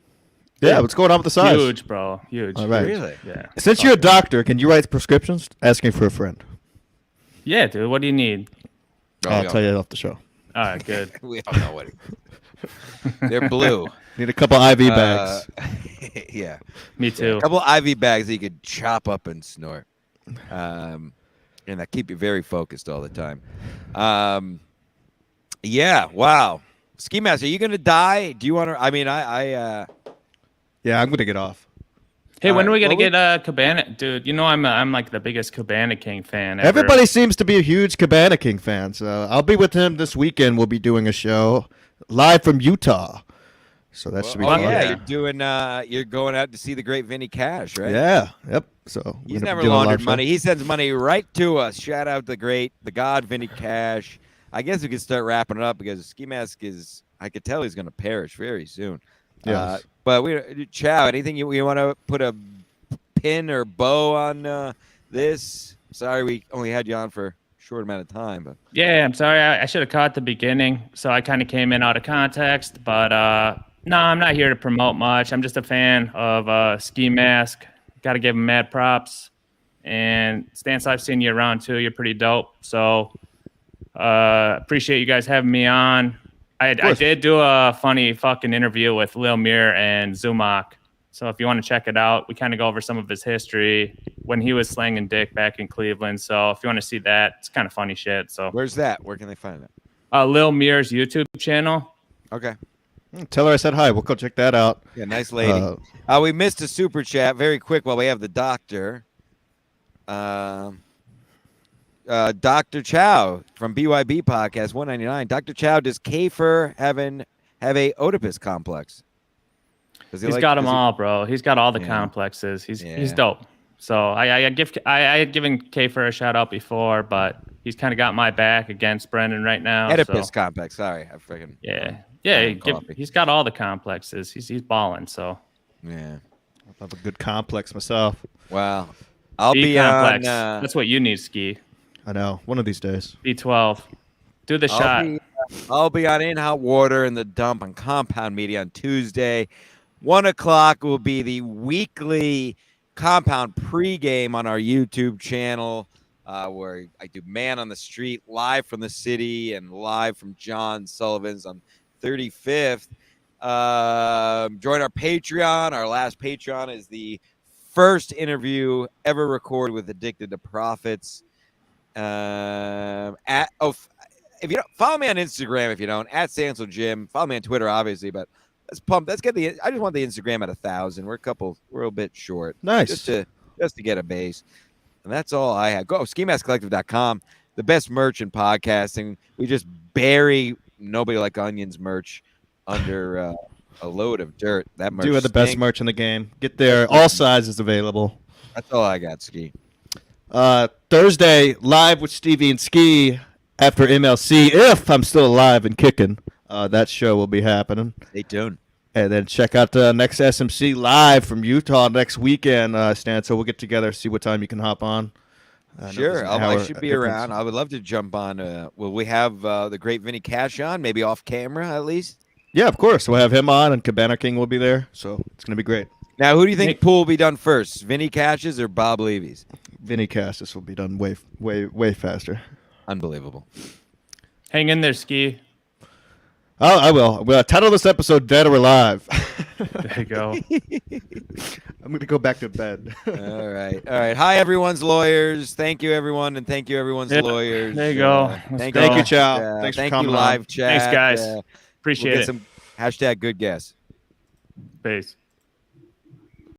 B: Yeah, what's going on with the size?
C: Huge, bro. Huge.
B: All right.
A: Really?
C: Yeah.
B: Since you're a doctor, can you write prescriptions? Asking for a friend.
C: Yeah, dude. What do you need?
B: I'll tell you off the show.
C: All right, good.
A: We all know what they're blue.
B: Need a couple IV bags.
A: Yeah.
C: Me too.
A: A couple of IV bags that you could chop up and snort. And that keep you very focused all the time. Yeah, wow. Ski Mask, are you going to die? Do you want to? I mean,
B: Yeah, I'm going to get off.
C: Hey, when are we going to get Cabana? Dude, you know I'm like the biggest Cabana King fan ever.
B: Everybody seems to be a huge Cabana King fan, so I'll be with him this weekend. We'll be doing a show live from Utah. So that should be fun.
A: Yeah, you're going out to see the great Vinny Cash, right?
B: Yeah, yep. So
A: he's never laundered money. He sends money right to us. Shout out to the God Vinny Cash. I guess we could start wrapping it up because Ski Mask I could tell he's going to perish very soon.
B: Yes.
A: But Chow, anything you want to put a pin or bow on this? Sorry, we only had you on for a short amount of time, but
C: yeah, I'm sorry. I should have caught the beginning, so I kind of came in out of context. But no, I'm not here to promote much. I'm just a fan of Ski Mask. Got to give him mad props. And Stance, I've seen you around too. You're pretty dope. So appreciate you guys having me on. I did do a funny fucking interview with Lil Mir and Zumak. So if you want to check it out, we kind of go over some of his history when he was slanging dick back in Cleveland. So if you want to see that, it's kind of funny shit. So
A: where's that? Where can they find that?
C: Lil Mir's YouTube channel.
A: Okay.
B: Tell her I said hi. We'll go check that out.
A: Yeah, nice lady. We missed a super chat very quick while we have the doctor. Dr. Chow from BYB Podcast 199. Dr. Chow, does Kafer have a Oedipus complex?
C: He's got them all, bro. He's got all the complexes. He's dope. So I had given Kafer a shout out before, but he's kind of got my back against Brendan right now.
A: Oedipus complex. Sorry, I freaking
C: he's got all the complexes. He's balling. So
A: yeah,
B: I love a good complex myself.
A: Wow, I'll be
C: complex.
A: on.
C: That's what you need, Ski.
B: I know. One of these days.
C: B12. Do the shot.
A: I'll be on In Hot Water in the Dump on Compound Media on Tuesday. 1:00 will be the weekly Compound pregame on our YouTube channel, where I do Man on the Street live from the city and live from John Sullivan's on 35th. Join our Patreon. Our last Patreon is the first interview ever recorded with Addicted to Profits. If you don't follow me on Instagram, if you don't, at Sansel Jim. Follow me on Twitter, obviously, but let's pump. Let's get I just want the Instagram at 1,000. We're a bit short.
B: Nice.
A: Just to get a base. And that's all I have. Go skimaskcollective.com, the best merch in podcasting. We just bury Nobody Like Onions merch under a load of dirt. That merch
B: Do have the best
A: stinks.
B: merch in the game. Get there. All sizes available.
A: That's all I got, Ski.
B: Thursday, live with Stevie and Ski after MLC, if I'm still alive and kicking. That show will be happening.
A: Stay tuned.
B: And then check out the next SMC live from Utah next weekend, Stan. So we'll get together, see what time you can hop on.
A: Sure, I should be around. I would love to jump on. Will we have the great Vinny Cash on, maybe off camera at least?
B: Yeah, of course. We'll have him on, and Cabana King will be there. So it's going to be great.
A: Now, who do you think pool will be done first, Vinny Cash's or Bob Levy's?
B: Vinny Cassis will be done way faster.
A: Unbelievable.
C: Hang in there, Ski.
B: Oh, I will. We'll title this episode "Dead or Alive."
C: There you go.
B: I'm going to go back to bed.
A: All right. Hi, everyone's lawyers. Thank you, everyone, and thank you, everyone's lawyers.
C: There you go.
A: Thank
B: Thank you,
A: you,
B: Chow. Thanks for
A: thank
B: coming
A: you,
B: on.
A: live chat.
C: Thanks, guys. Appreciate
A: we'll
C: it.
A: get some #good guess.
C: Peace.